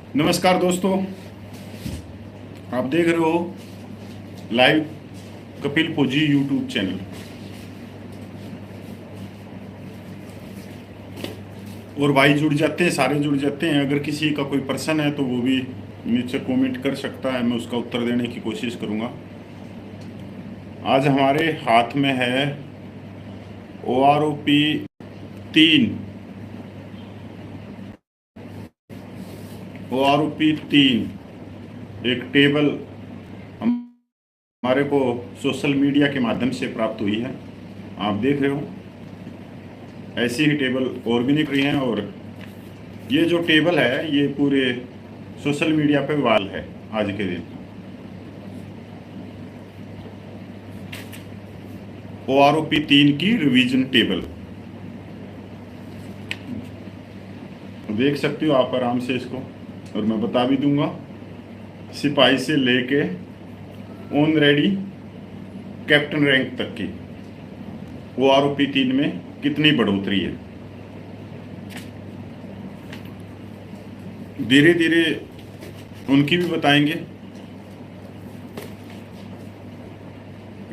नमस्कार दोस्तों, आप देख रहे हो लाइव कपिल फौजी यूट्यूब चैनल। और भाई जुड़ जाते हैं, सारे जुड़ जाते हैं। अगर किसी का कोई प्रश्न है तो वो भी नीचे कमेंट कर सकता है, मैं उसका उत्तर देने की कोशिश करूँगा। आज हमारे हाथ में है OROP 3। OROP 3 एक टेबल हमारे को सोशल मीडिया के माध्यम से प्राप्त हुई है। आप देख रहे हो, ऐसी ही टेबल और भी निकली हैं। और ये जो टेबल है ये पूरे सोशल मीडिया पे वाल है आज के दिन। OROP 3 की रिवीजन टेबल देख सकते हो आप आराम से इसको। और मैं बता भी दूंगा सिपाही से लेके ऑन रेडी कैप्टन रैंक तक की OROP 3 में कितनी बढ़ोतरी है। धीरे धीरे उनकी भी बताएंगे,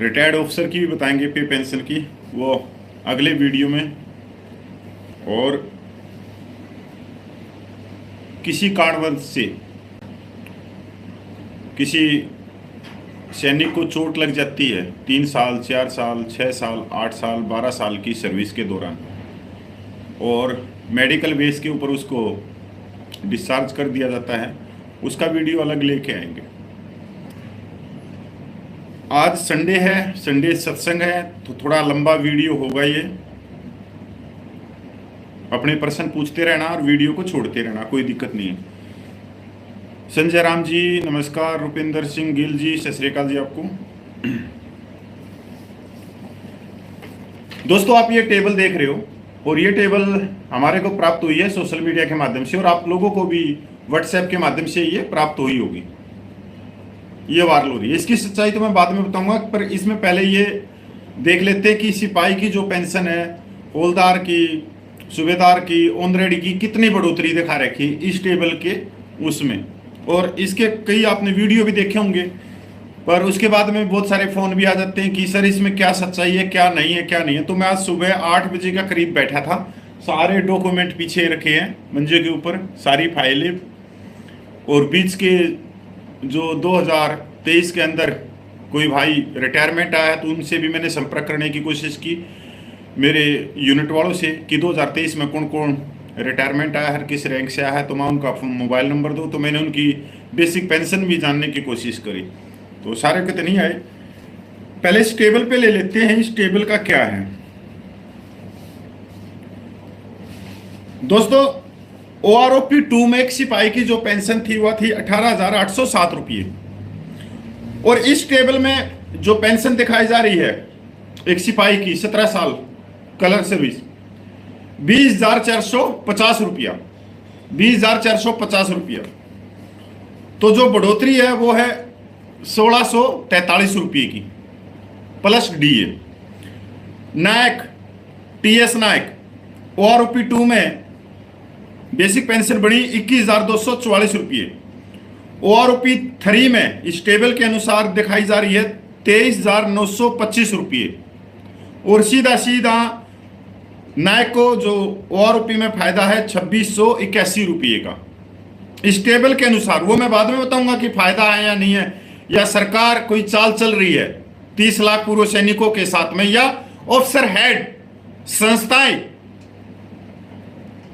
रिटायर्ड ऑफिसर की भी बताएंगे पे पेंशन की, वो अगले वीडियो में। और किसी कारणवश से किसी सैनिक को चोट लग जाती है 3 साल 4 साल 6 साल 8 साल 12 साल की सर्विस के दौरान, और मेडिकल बेस के ऊपर उसको डिस्चार्ज कर दिया जाता है, उसका वीडियो अलग लेके आएंगे। आज संडे है, संडे सत्संग है, तो थोड़ा लंबा वीडियो होगा ये। अपने प्रश्न पूछते रहना और वीडियो को छोड़ते रहना, कोई दिक्कत नहीं है। संजय राम जी नमस्कार, रुपेंद्र सिंह गिल जी सत श्री अकाल जी आपको। दोस्तों आप ये टेबल देख रहे हो, और ये टेबल हमारे को प्राप्त हुई है सोशल मीडिया के माध्यम से, और आप लोगों को भी व्हाट्सएप के माध्यम से ये प्राप्त हुई होगी। ये वार्ल हो रही है, इसकी सच्चाई तो मैं बाद में बताऊंगा, पर इसमें पहले ये देख लेते हैं कि सिपाही की जो पेंशन है, हवलदार की, सूबेदार की, ऑन रेडी की कितनी बढ़ोतरी दिखा रखी इस टेबल के उसमें। और इसके कई आपने वीडियो भी देखे होंगे, पर उसके बाद में बहुत सारे फ़ोन भी आ जाते हैं कि सर इसमें क्या सच्चाई है, क्या नहीं है, क्या नहीं है। तो मैं आज सुबह 8 बजे का करीब बैठा था, सारे डॉक्यूमेंट पीछे रखे हैं मंजे के ऊपर, सारी फाइलें। और बीच के जो 2023 के अंदर कोई भाई रिटायरमेंट आया है तो उनसे भी मैंने संपर्क करने की कोशिश की, मेरे यूनिट वालों से, कि 2023 में कौन कौन रिटायरमेंट आया है, किस रैंक से आया है, तो मैं उनका मोबाइल नंबर दूँ। तो मैंने उनकी बेसिक पेंशन भी जानने की कोशिश करी, तो सारे कितने नहीं आए। पहले इस टेबल पे ले लेते हैं, इस टेबल का क्या है दोस्तों। OROP 2 में एक सिपाही की जो पेंशन थी वह थी 18,807 रुपये, और इस टेबल में जो पेंशन दिखाई जा रही है एक सिपाही की 17 साल कलर सर्विस, 20,450 रुपया, 20,450 रुपया। तो जो बढ़ोतरी है वो है 1,643 रुपये की प्लस DA। नायक TS नायक OROP 2 में बेसिक पेंशन बढ़ी 21,244 रुपये। OROP 3 में इस टेबल के अनुसार दिखाई जा रही है 23,925 रुपये। और सीधा सीधा नायक को जो OROP में फायदा है 2,681 रुपये का इस टेबल के अनुसार। वो मैं बाद में बताऊंगा कि फायदा है या नहीं है, या सरकार कोई चाल चल रही है 30 लाख पूर्व सैनिकों के साथ में, या ऑफिसर हेड संस्थाएं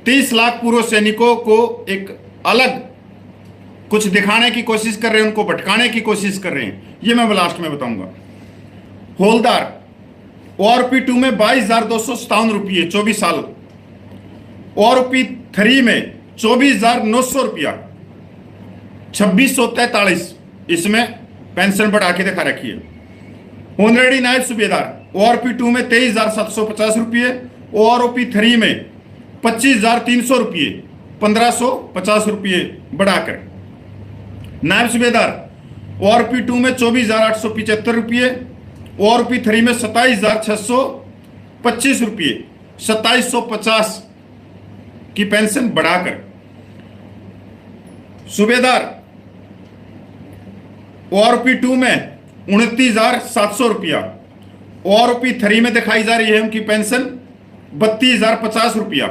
30 लाख पूर्व सैनिकों को एक अलग कुछ दिखाने की कोशिश कर रहे हैं, उनको भटकाने की कोशिश कर रहे हैं। ये मैं लास्ट में बताऊंगा। हवलदार OROP 2 में 22,257 रुपये 24 साल, OROP 3 में 24,900 रुपया, 2,643 इसमें पेंशन बढ़ा के दिखा रखी है। ऑनरेडी नायब सूबेदार OROP 2 में 23,750 रुपये, OROP 3 में 25,300 रुपये, 1,550 रुपये बढ़ाकर। नायब सूबेदार OROP 2 में 24,875 रुपये, OROP 3 में 27,625 रुपये, 2,750 की पेंशन बढ़ाकर सूबेदार ORP 2 में 29,700 रुपया, ORP 3 में दिखाई जा रही है उनकी पेंशन 32,050 रुपया।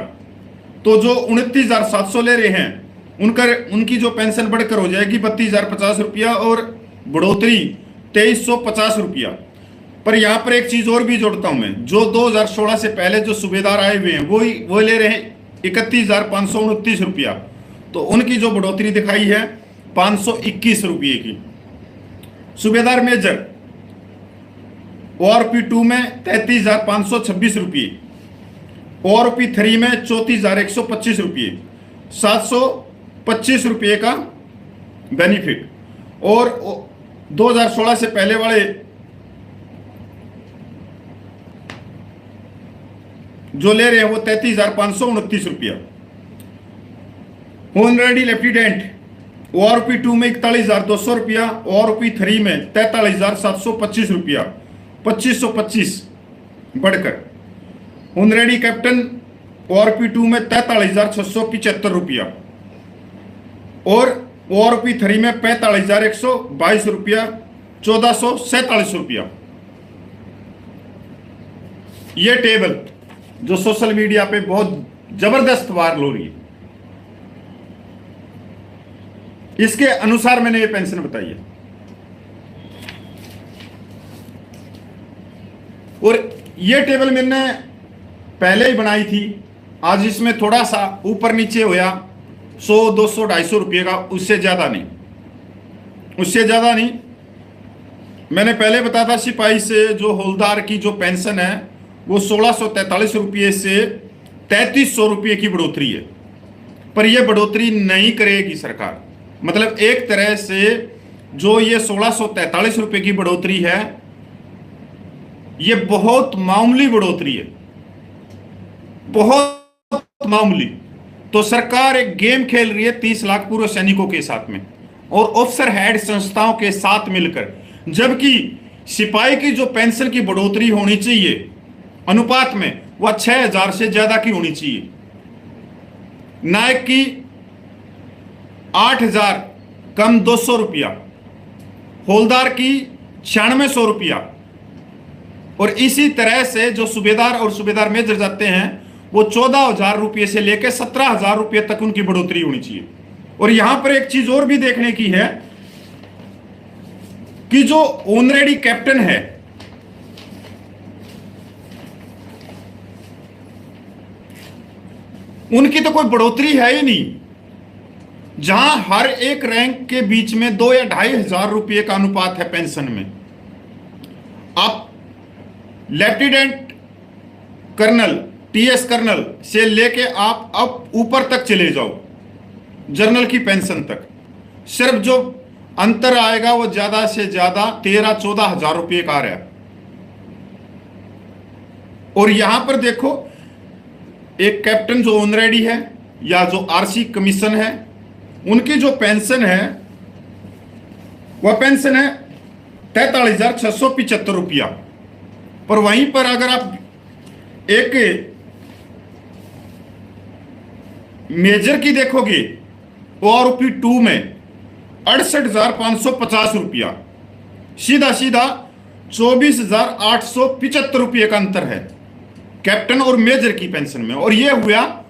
तो जो 29,700 ले रहे हैं उनकी जो पेंशन बढ़कर हो जाएगी 32,050 रुपया और बढ़ोतरी 2,350 रुपया। पर यहां पर एक चीज और भी जोड़ता हूं मैं, जो 2016 से पहले जो सूबेदार आए हुए हैं वो ले रहे हैं 31,529 रुपया। तो उनकी जो बढ़ोतरी दिखाई है 521 रुपये की। सूबेदार मेजर ORP 2 में 33,526 रुपये, ORP 3 में 34,125 रुपये, 725 रुपये का बेनिफिट। और 2016 से पहले वाले जो ले रहे हैं वो 33,529 रुपया। ऑनरेडी लेफ्टिनेंट ORP 2 में 41,200 रुपया, ORP 3 में 43,725 रुपया, 2525 बढ़कर। ऑनरेडी कैप्टन ORP 2 में 43,675 रुपया और ORP 3 में 45,122 रुपया, 1,447 रुपया। ये टेबल जो सोशल मीडिया पे बहुत जबरदस्त वायरल हो रही है, इसके अनुसार मैंने ये पेंशन बताई है। और ये टेबल मैंने पहले ही बनाई थी, आज इसमें थोड़ा सा ऊपर नीचे होया 100, 200, 250 रुपये का, उससे ज्यादा नहीं। मैंने पहले बताया था सिपाही से जो हवलदार की जो पेंशन है वो 1,643 रुपये से 3,300 रुपये की बढ़ोतरी है। पर यह बढ़ोतरी नहीं करेगी सरकार। मतलब एक तरह से जो ये 1,643 रुपये की बढ़ोतरी है ये बहुत मामूली बढ़ोतरी है, बहुत मामूली। तो सरकार एक गेम खेल रही है 30 लाख पूर्व सैनिकों के साथ में और ऑफिसर हेड संस्थाओं के साथ मिलकर, जबकि सिपाही की जो पेंशन की बढ़ोतरी होनी चाहिए अनुपात में वह 6,000 से ज्यादा की होनी चाहिए, नायक की 8,000 कम 200 रुपया, हवलदार की 9600 रुपया। और इसी तरह से जो सूबेदार और सूबेदार मेजर जाते हैं वो 14,000 रुपये से लेकर 17,000 रुपये तक उनकी बढ़ोतरी होनी चाहिए। और यहां पर एक चीज और भी देखने की है कि जो ऑनरेडी कैप्टन है उनकी तो कोई बढ़ोतरी है ही नहीं, जहां हर एक रैंक के बीच में 2 या 2,500 रुपये का अनुपात है पेंशन में। आप लेफ्टिनेंट कर्नल, TS कर्नल से लेके आप अब ऊपर तक चले जाओ जनरल की पेंशन तक, सिर्फ जो अंतर आएगा वो ज्यादा से ज्यादा 13-14,000 रुपये का आ रहा है। और यहां पर देखो एक कैप्टन जो ऑनरेडी है या जो RC कमीशन है उनकी जो पेंशन है वह पेंशन है 43,675 रुपया। पर वहीं पर अगर आप एक मेजर की देखोगे ORP 2 में 68,550 रुपया, सीधा 24,875 रुपये का अंतर है कैप्टन और मेजर की पेंशन में। और यह हुआ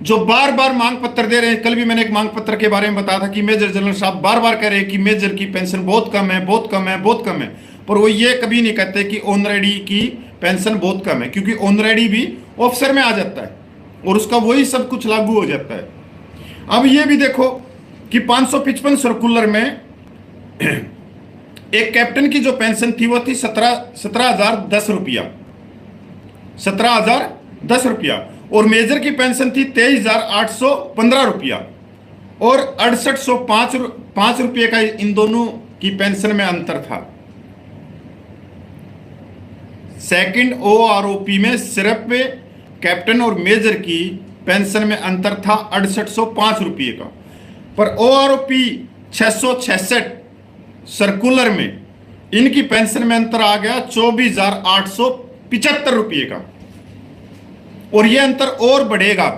जो बार बार मांग पत्र दे रहे हैं। कल भी मैंने एक मांग पत्र के बारे में बताया था कि मेजर जनरल साहब बार बार कह रहे हैं कि मेजर की पेंशन बहुत कम है, बहुत कम है, बहुत कम है, पर वो ये कभी नहीं कहते कि ऑनरेडी की पेंशन बहुत कम है, क्योंकि ऑनरेडी भी ऑफिसर में आ जाता है और उसका वही सब कुछ लागू हो जाता है। अब ये भी देखो कि 555 सर्कुलर में एक कैप्टन की जो पेंशन थी वो थी 17,010 रुपया, 17,010 रुपया, और मेजर की पेंशन थी 23,815 रुपया और 6805 रुपये का इन दोनों की पेंशन में अंतर था। सेकंड OROP में सिर्फ कैप्टन और मेजर की पेंशन में अंतर था 6805 रुपये का, पर OROP 666 सर्कुलर में इनकी पेंशन में अंतर आ गया 24,875 रुपये का। और यह अंतर और बढ़ेगा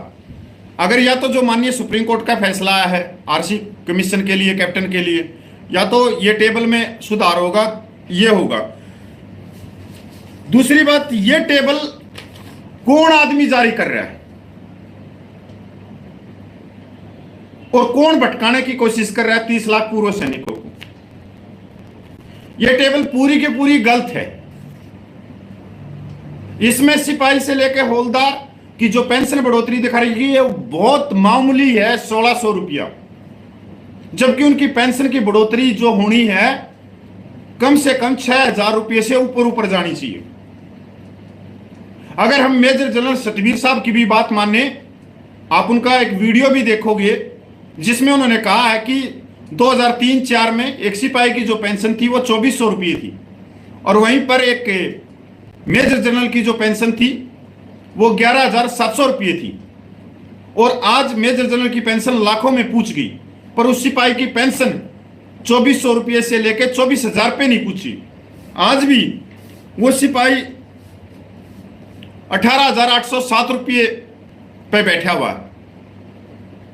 अगर या तो जो माननीय सुप्रीम कोर्ट का फैसला आया है आरसी कमीशन के लिए, कैप्टन के लिए, या तो ये टेबल में सुधार होगा, ये होगा। दूसरी बात, ये टेबल कौन आदमी जारी कर रहा है और कौन भटकाने की कोशिश कर रहा है 30 लाख पूर्व सैनिकों को? यह टेबल पूरी की पूरी गलत है। इसमें सिपाही से लेकर हवलदार की जो पेंशन बढ़ोतरी दिखा रही है बहुत मामूली है, 1600 रुपया, जबकि उनकी पेंशन की बढ़ोतरी जो होनी है कम से कम 6000 रुपये से ऊपर ऊपर जानी चाहिए। अगर हम मेजर जनरल सतवीर साहब की भी बात माने, आप उनका एक वीडियो भी देखोगे जिसमें उन्होंने कहा है कि 2003-4 में एक सिपाही की जो पेंशन थी वो 2400 रुपये थी, और वहीं पर एक मेजर जनरल की जो पेंशन थी वो 11700 रुपये थी। और आज मेजर जनरल की पेंशन लाखों में पूछ गई, पर उस सिपाही की पेंशन 2400 रुपये से लेकर 24,000 रुपये नहीं पूछी। आज भी वो सिपाही 18,807 रुपये पे बैठा हुआ है।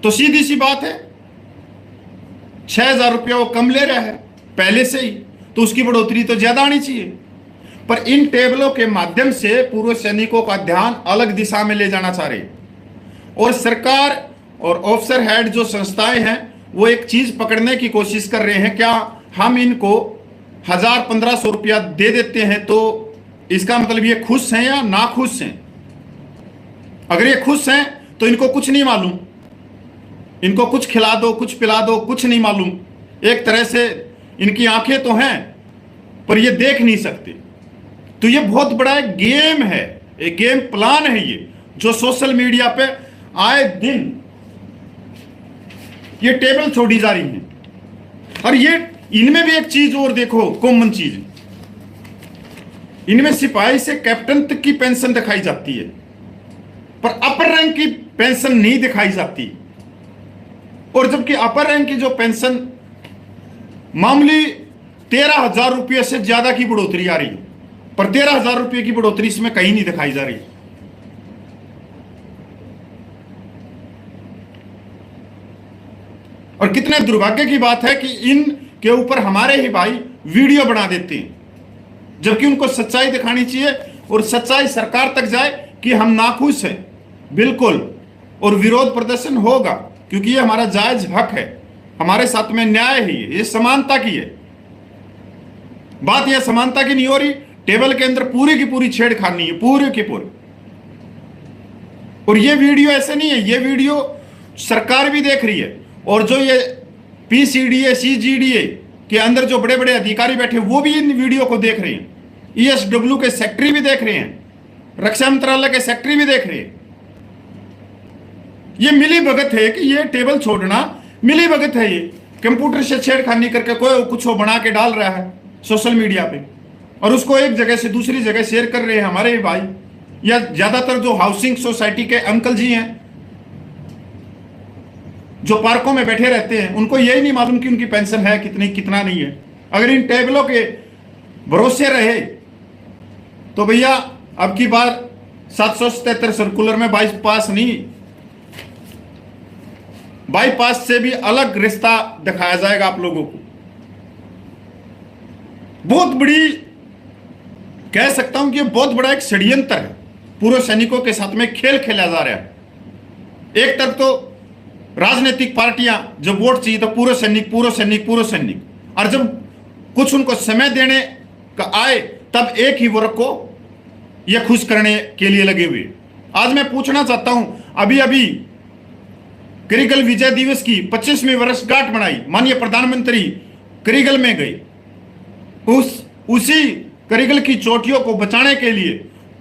तो सीधी सी बात है, 6,000 रुपया वो कम ले रहा है पहले से ही, तो उसकी बढ़ोतरी तो ज्यादा आनी चाहिए। पर इन टेबलों के माध्यम से पूर्व सैनिकों का ध्यान अलग दिशा में ले जाना चाह रहे, और सरकार और ऑफिसर हेड जो संस्थाएं हैं वो एक चीज पकड़ने की कोशिश कर रहे हैं, क्या हम इनको 1,000-1,500 रुपया दे देते हैं तो इसका मतलब ये खुश हैं या ना खुश हैं? अगर ये खुश हैं तो इनको कुछ नहीं मालूम, इनको कुछ खिला दो, कुछ पिला दो, कुछ नहीं मालूम। एक तरह से इनकी आंखें तो हैं पर ये देख नहीं सकते। तो ये बहुत बड़ा एक गेम है, एक गेम प्लान है ये, जो सोशल मीडिया पे आए दिन ये टेबल छोड़ी जा रही है। और ये इनमें भी एक चीज और देखो, कॉमन चीज, इनमें सिपाही से कैप्टन तक की पेंशन दिखाई जाती है पर अपर रैंक की पेंशन नहीं दिखाई जाती। और जबकि अपर रैंक की जो पेंशन मामूली 13,000 रुपये से ज्यादा की बढ़ोतरी आ रही है, पर 13,000 रुपये की बढ़ोतरी इसमें कहीं नहीं दिखाई जा रही। और कितने दुर्भाग्य की बात है कि इन के ऊपर हमारे ही भाई वीडियो बना देते हैं, जबकि उनको सच्चाई दिखानी चाहिए और सच्चाई सरकार तक जाए कि हम नाखुश हैं बिल्कुल, और विरोध प्रदर्शन होगा क्योंकि ये हमारा जायज हक है, हमारे साथ में न्याय है, ये समानता की है बात। यह समानता की नहीं हो रही, टेबल के अंदर पूरी की पूरी छेड़खानी है, पूरी की पूरी। और ये वीडियो ऐसे नहीं है, ये वीडियो सरकार भी देख रही है, और जो ये PCDA CGDA के अंदर जो बड़े बड़े अधिकारी बैठे वो भी इन वीडियो को देख रहे हैं, ESW के सेक्रेटरी भी देख रहे हैं, रक्षा मंत्रालय के सेक्रेटरी भी देख रहे हैं। ये मिली भगत है कि ये टेबल छोड़ना मिली भगत है, ये कंप्यूटर से छेड़खानी करके कोई कुछ बना के डाल रहा है सोशल मीडिया पे, और उसको एक जगह से दूसरी जगह शेयर कर रहे हैं हमारे भाई, या ज्यादातर जो हाउसिंग सोसाइटी के अंकल जी हैं जो पार्कों में बैठे रहते हैं, उनको यही नहीं मालूम कि उनकी पेंशन है कितनी, कितना नहीं है। अगर इन टेबलों के भरोसे रहे तो भैया अब की बार 777 सर्कुलर में बाईपास नहीं, बाईपास से भी अलग रिश्ता दिखाया जाएगा आप लोगों को। बहुत बड़ी कह सकता हूं कि ये बहुत बड़ा एक षड्यंत्र है, पूर्व सैनिकों के साथ में खेल खेला जा रहा है। एक तरफ तो राजनीतिक पार्टियां जब वोट चाहिए तो पूर्व सैनिक पूर्व सैनिक पूर्व सैनिक, और जब कुछ उनको समय देने का आए तब एक ही वर्ग को यह खुश करने के लिए लगे हुए। आज मैं पूछना चाहता हूं, अभी अभी करिगल विजय दिवस की 25वीं वर्षगांठ मनाई, माननीय प्रधानमंत्री करिगल में गए, उसी करिगल की चोटियों को बचाने के लिए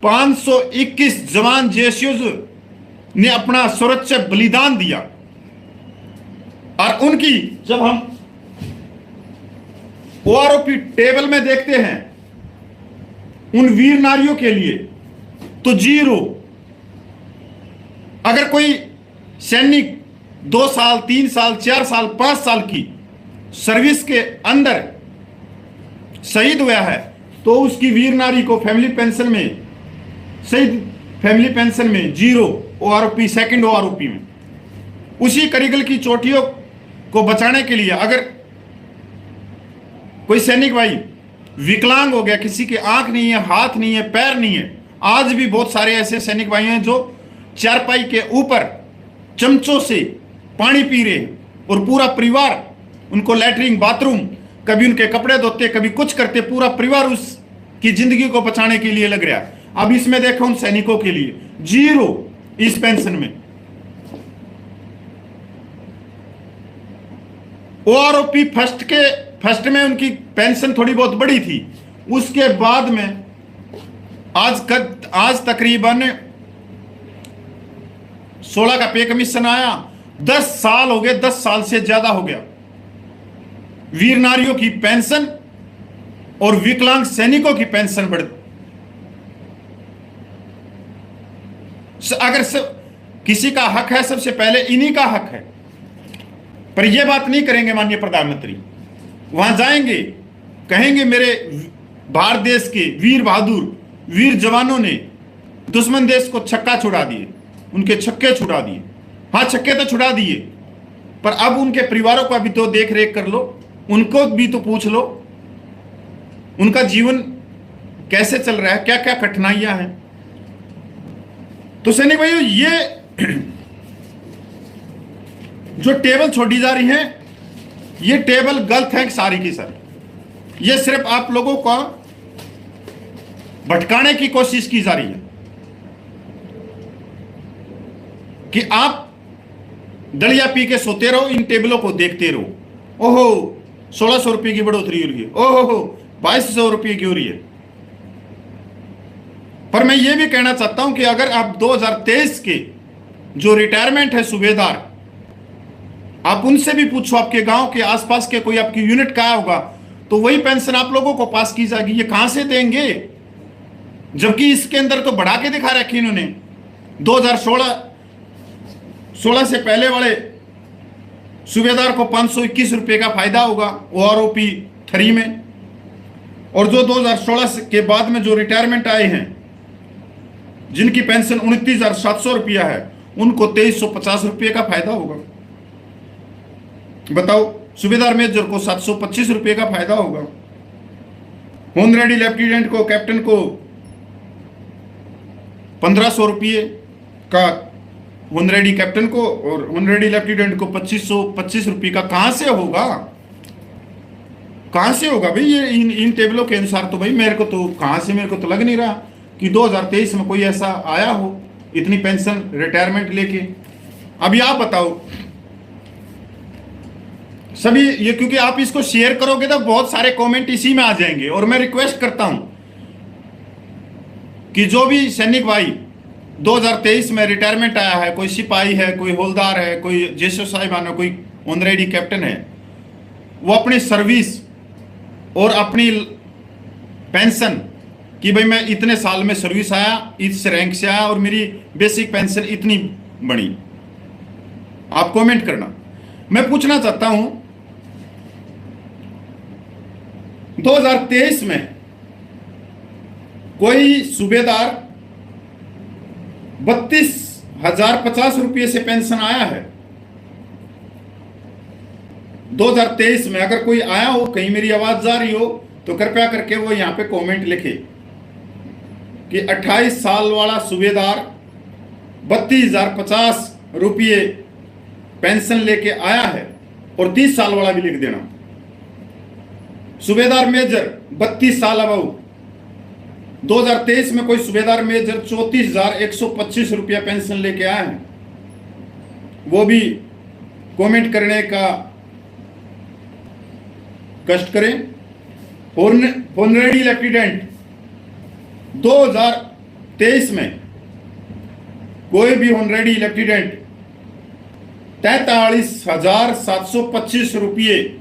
521 जवान जेसीओज ने अपना सर्वोच्च बलिदान दिया। और उनकी जब हम OROP टेबल में देखते हैं उन वीर नारियों के लिए तो 0। अगर कोई सैनिक 2 साल 3 साल 4 साल 5 साल की सर्विस के अंदर शहीद हुआ है तो उसकी वीर नारी को फैमिली पेंशन में, शहीद फैमिली पेंशन में 0 OROP, सेकंड OROP में उसी करिगल की चोटियों को बचाने के लिए अगर कोई सैनिक भाई विकलांग हो गया, किसी की आंख नहीं है, हाथ नहीं है, पैर नहीं है, आज भी बहुत सारे ऐसे सैनिक भाई हैं जो चारपाई के ऊपर चमचों से पानी पी रहे हैं और पूरा परिवार उनको लैट्रिन बाथरूम, कभी उनके कपड़े धोते, कभी कुछ करते, पूरा परिवार उसकी जिंदगी को बचाने के लिए लग रहा है। अब इसमें देखो उन सैनिकों के लिए 0 इस पेंशन में। ओआरओपी फर्स्ट में उनकी पेंशन थोड़ी बहुत बड़ी थी, उसके बाद में आज तकरीबन 16 का पे कमीशन आया। 10 साल हो गए, 10 साल से ज्यादा हो गया। वीर नारियों की पेंशन और विकलांग सैनिकों की पेंशन बढ़, अगर किसी का हक है सबसे पहले इन्हीं का हक है। पर यह बात नहीं करेंगे माननीय प्रधानमंत्री, वहां जाएंगे कहेंगे मेरे भारत देश के वीर बहादुर वीर जवानों ने दुश्मन देश को छक्का छुड़ा दिए, उनके छक्के छुड़ा दिए। हाँ, छक्के तो छुड़ा दिए, पर अब उनके परिवारों का भी तो देख रेख कर लो, उनको भी तो पूछ लो उनका जीवन कैसे चल रहा है, क्या क्या कठिनाइयां हैं। तो सैनिक भाइयों, ये जो टेबल छोड़ी जा रही है, ये टेबल गलत है सारी की सारी। ये सिर्फ आप लोगों को भटकाने की कोशिश की जा रही है कि आप दलिया पी के सोते रहो, इन टेबलों को देखते रहो। ओहो 1600 रुपये की बढ़ोतरी हो रही है, ओहो 2200 रुपये की हो रही है। पर मैं ये भी कहना चाहता हूं कि अगर आप 2023 के जो रिटायरमेंट है सूबेदार, आप उनसे भी पूछो, आपके गांव के आसपास के कोई आपकी यूनिट का होगा, तो वही पेंशन आप लोगों को पास की जाएगी। ये कहां से देंगे, जबकि इसके अंदर तो बढ़ा के दिखा रखी इन्होंने। 2016 से पहले वाले सूबेदार को 521 रुपए का फायदा होगा ओआरओपी 3 में, और जो 2016 के बाद में जो रिटायरमेंट आए हैं जिनकी पेंशन 29,700 रुपया है, उनको 2350 रुपये का फायदा होगा। बताओ, सूबेदार मेजर को 725 रुपये का फायदा होगा, होनरेडी लेफ्टिनेंट को, कैप्टन को 1500 रुपये का, होनरेडी कैप्टन को और होनरेडी लेफ्टिनेंट को 2525 रुपये का। कहां से होगा, कहां से होगा भाई ये इन टेबलों के अनुसार? तो भाई मेरे को तो कहां से, मेरे को तो लग नहीं रहा कि 2023 में कोई ऐसा आया हो इतनी पेंशन रिटायरमेंट लेके। अभी आप बताओ सभी ये, क्योंकि आप इसको शेयर करोगे तो बहुत सारे कमेंट इसी में आ जाएंगे। और मैं रिक्वेस्ट करता हूं कि जो भी सैनिक भाई 2023 में रिटायरमेंट आया है, कोई सिपाही है, कोई हवलदार है, कोई जेसो साहिबान है, कोई ऑनरेडी कैप्टन है, वो अपनी सर्विस और अपनी पेंशन कि भाई मैं इतने साल में सर्विस आया, इस रैंक से आया और मेरी बेसिक पेंशन इतनी बनी, आप कमेंट करना। मैं पूछना चाहता हूं 2023 में कोई सूबेदार 32,050 रुपये से पेंशन आया है 2023 में? अगर कोई आया हो, कहीं मेरी आवाज जा रही हो, तो कृपया करके वो यहां पे कमेंट लिखे कि 28 साल वाला सूबेदार 32,050 रुपये पेंशन लेके आया है, और 30 साल वाला भी लिख देना। सूबेदार मेजर 32 साल अबव 2023 में कोई सूबेदार मेजर 34,125 रुपया पेंशन लेके आया है, वो भी कमेंट करने का कष्ट करें। होनरेडी लेफ्टिनेंट 2023 में कोई भी होनरेडी लेफ्टिनेंट 43,725 रुपये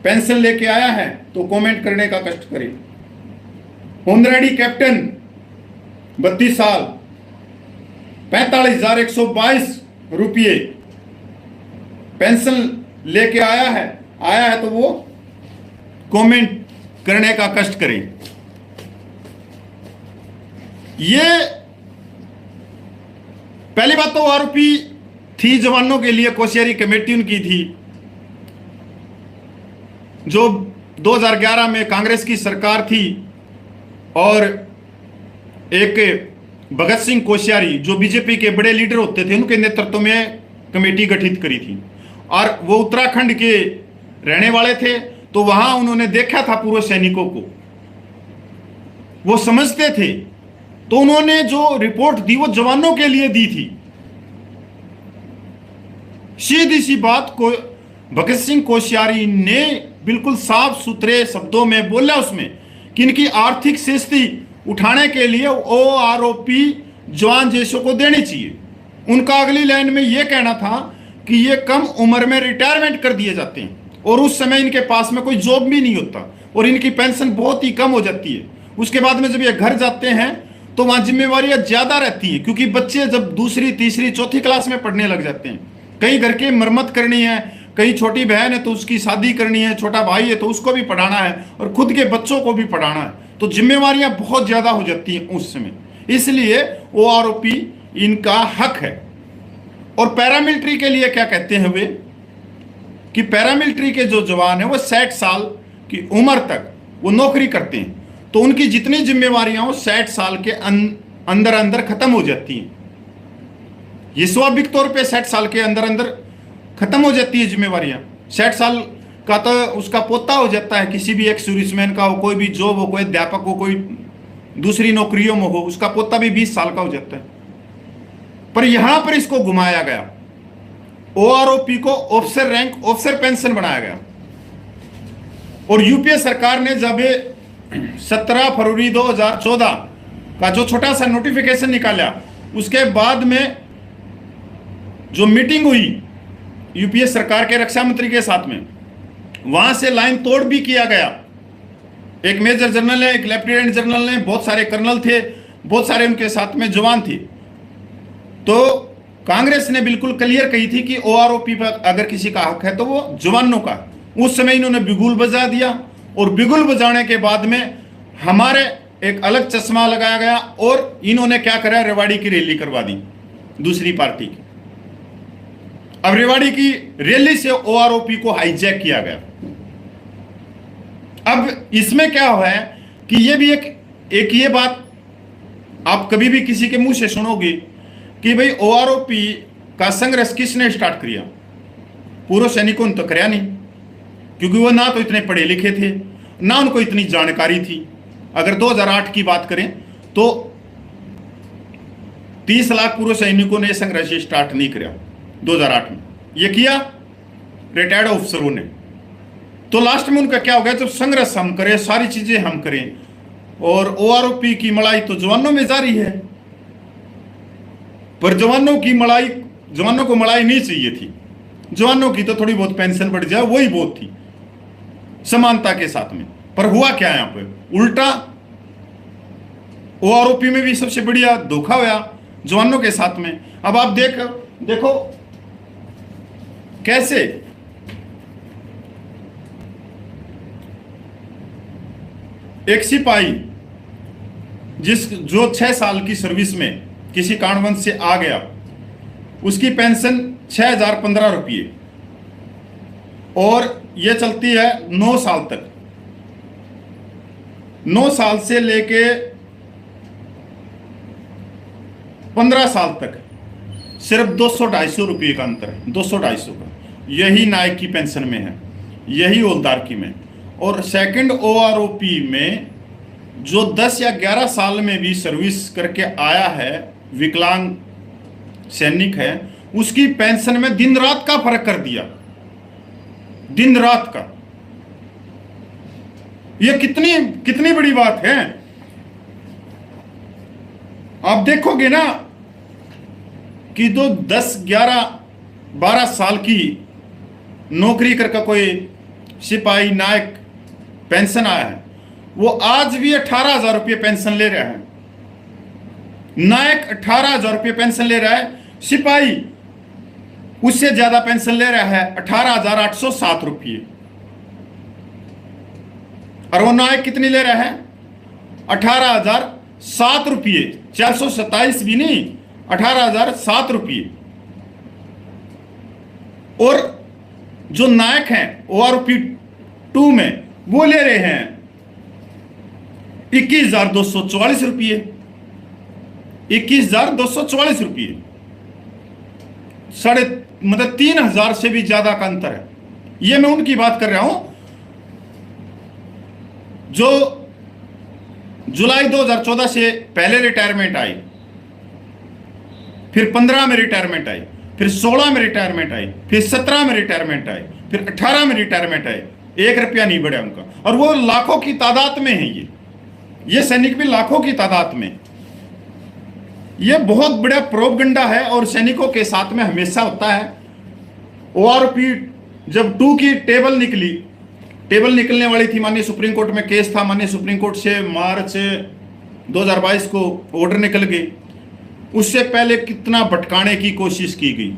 पेंशन लेके आया है तो कमेंट करने का कष्ट करें। होनरेडी कैप्टन 32 साल 45,122 रुपये पेंशन लेके आया है तो वो कमेंट करने का कष्ट करें। ये पहली बात तो ओआरओपी थी जवानों के लिए कोश्यारी कमेटी उनकी थी, जो 2011 में कांग्रेस की सरकार थी, और एक भगत सिंह कोश्यारी जो बीजेपी के बड़े लीडर होते थे, उनके नेतृत्व में कमेटी गठित करी थी। और वो उत्तराखंड के रहने वाले थे, तो वहां उन्होंने देखा था पूर्व सैनिकों को, वो समझते थे, तो उन्होंने जो रिपोर्ट दी वो जवानों के लिए दी थी। सीधी सी बात को भगत सिंह कोश्यारी ने बिल्कुल साफ सुथरे शब्दों में बोला उसमें कि इनकी आर्थिक स्थिति उठाने के लिए ओआरओपी जवान जैसों को देनी चाहिए। उनका अगली लाइन में यह कहना था कि ये कम उम्र में रिटायरमेंट कर दिए जाते हैं, और उस समय इनके पास में कोई जॉब भी नहीं होता, और इनकी पेंशन बहुत ही कम हो जाती है। उसके बाद में जब ये घर जाते हैं तो वहां जिम्मेवारियां ज्यादा रहती हैं, क्योंकि बच्चे जब दूसरी तीसरी चौथी क्लास में पढ़ने लग जाते हैं, कई घर की मरम्मत करनी है, कहीं छोटी बहन है तो उसकी शादी करनी है, छोटा भाई है तो उसको भी पढ़ाना है, और खुद के बच्चों को भी पढ़ाना है, तो जिम्मेवारियां बहुत ज्यादा हो जाती हैं उस समय। इसलिए ओआरओपी इनका हक है। और पैरामिलिट्री के लिए क्या कहते हैं वे, कि पैरामिलिट्री के जो जवान है वो 60 साल की उम्र तक वो नौकरी करते हैं, तो उनकी जितनी जिम्मेवारियां वो 60 साल के अंदर अंदर खत्म हो जाती हैं। ये स्वाभाविक तौर पे 60 साल के अंदर अंदर खत्म हो जाती है जिम्मेवारियां। 60 साल का तो उसका पोता हो जाता है, किसी भी एक सर्विसमैन का हो, कोई भी जॉब हो, कोई अध्यापक हो, कोई दूसरी नौकरियों में हो, उसका पोता भी 20 साल का हो जाता है। पर यहां पर इसको घुमाया गया, ओआरओपी को ऑफिसर रैंक ऑफिसर पेंशन बनाया गया। और यूपीए सरकार ने जब 17 फरवरी 2014 का जो छोटा सा नोटिफिकेशन निकाला, उसके बाद में जो मीटिंग हुई यूपीए सरकार के रक्षा मंत्री के साथ में, वहां से लाइन तोड़ भी किया गया। एक मेजर जनरल है, एक लेफ्टिनेंट जनरल है, बहुत सारे कर्नल थे, बहुत सारे उनके साथ में जवान थे। तो कांग्रेस ने बिल्कुल क्लियर कही थी कि ओआरओपी पर अगर किसी का हक है तो वो जवानों का। उस समय इन्होंने बिगुल बजा दिया, और बिगुल बजाने के बाद में हमारे एक अलग चश्मा लगाया गया, और इन्होंने क्या करा, रेवाड़ी की रैली करवा दी दूसरी पार्टी की। अब रेवाड़ी की रैली से ओआरओपी को हाईजैक किया गया। अब इसमें क्या हुआ है कि ये भी एक ये बात आप कभी भी किसी के मुंह से सुनोगे कि भाई ओआरओपी का संघर्ष किसने स्टार्ट किया, पूर्व सैनिकों ने तो कराया नहीं, क्योंकि वो ना तो इतने पढ़े लिखे थे, ना उनको इतनी जानकारी थी। अगर 2008 की बात करें तो 30 लाख पूर्व सैनिकों ने संघर्ष स्टार्ट नहीं किया 2008 में, ये किया रिटायर्ड ऑफिसरों ने। तो लास्ट में उनका क्या हो गया, जब संघर्ष हम करें, सारी चीजें हम करें, और ओआरओपी की मलाई तो जवानों में जारी है, पर जवानों को मलाई नहीं चाहिए थी। जवानों की तो थोड़ी बहुत पेंशन बढ़ जाए, वही बहुत थी समानता के साथ में। पर हुआ क्या यहां पर, उल्टा ओआरओपी में भी सबसे बढ़िया धोखा हुआ जवानों के साथ में। अब आप देखो कैसे एक सिपाही जो 6 साल की सर्विस में किसी कारणवश से आ गया, उसकी पेंशन 6,015 रुपये, और यह चलती है 9 साल तक। 9 साल से लेके 15 साल तक सिर्फ 200-250 रुपये का अंतर है, 200-250 का। यही नायक की पेंशन में है, यही हवलदार की में। और सेकंड ओआरओपी में जो 10 या 11 साल में भी सर्विस करके आया है, विकलांग सैनिक है, उसकी पेंशन में दिन रात का फर्क कर दिया, दिन रात का। यह कितनी बड़ी बात है। आप देखोगे ना कि जो 10, 11, 12 साल की नौकरी करके कोई सिपाही नायक पेंशन आया है, वो आज भी 18,000 रुपये पेंशन ले रहा है। नायक 18,000 रुपये पेंशन ले रहा है, सिपाही उससे ज्यादा पेंशन ले रहा है 18,807 रुपये। और वो नायक कितनी ले रहा है, 18,007 रुपये, 427 भी नहीं, 18,007 रुपये। और जो नायक हैं ORP 2 में वो ले रहे हैं 21,244 रुपये। 21,244 रुपये, मतलब 3,000 से भी ज्यादा का अंतर है। ये मैं उनकी बात कर रहा हूं जो जुलाई 2014 से पहले रिटायरमेंट आई, फिर 15 में रिटायरमेंट आई, फिर 16 में रिटायरमेंट आई, फिर 17 में रिटायरमेंट आई, फिर 18 में रिटायरमेंट आई। 1 रुपया नहीं बढ़ा उनका, और वो लाखों की तादाद में है। ये सैनिक भी लाखों की तादाद में। ये बहुत बड़ा प्रोपगंडा है और सैनिकों के साथ में हमेशा होता है। ORP जब 2 की टेबल निकलने वाली थी, माननीय सुप्रीम कोर्ट में केस था, माननीय सुप्रीम कोर्ट से मार्च 2022 को ऑर्डर निकल गए। उससे पहले कितना भटकाने की कोशिश की गई।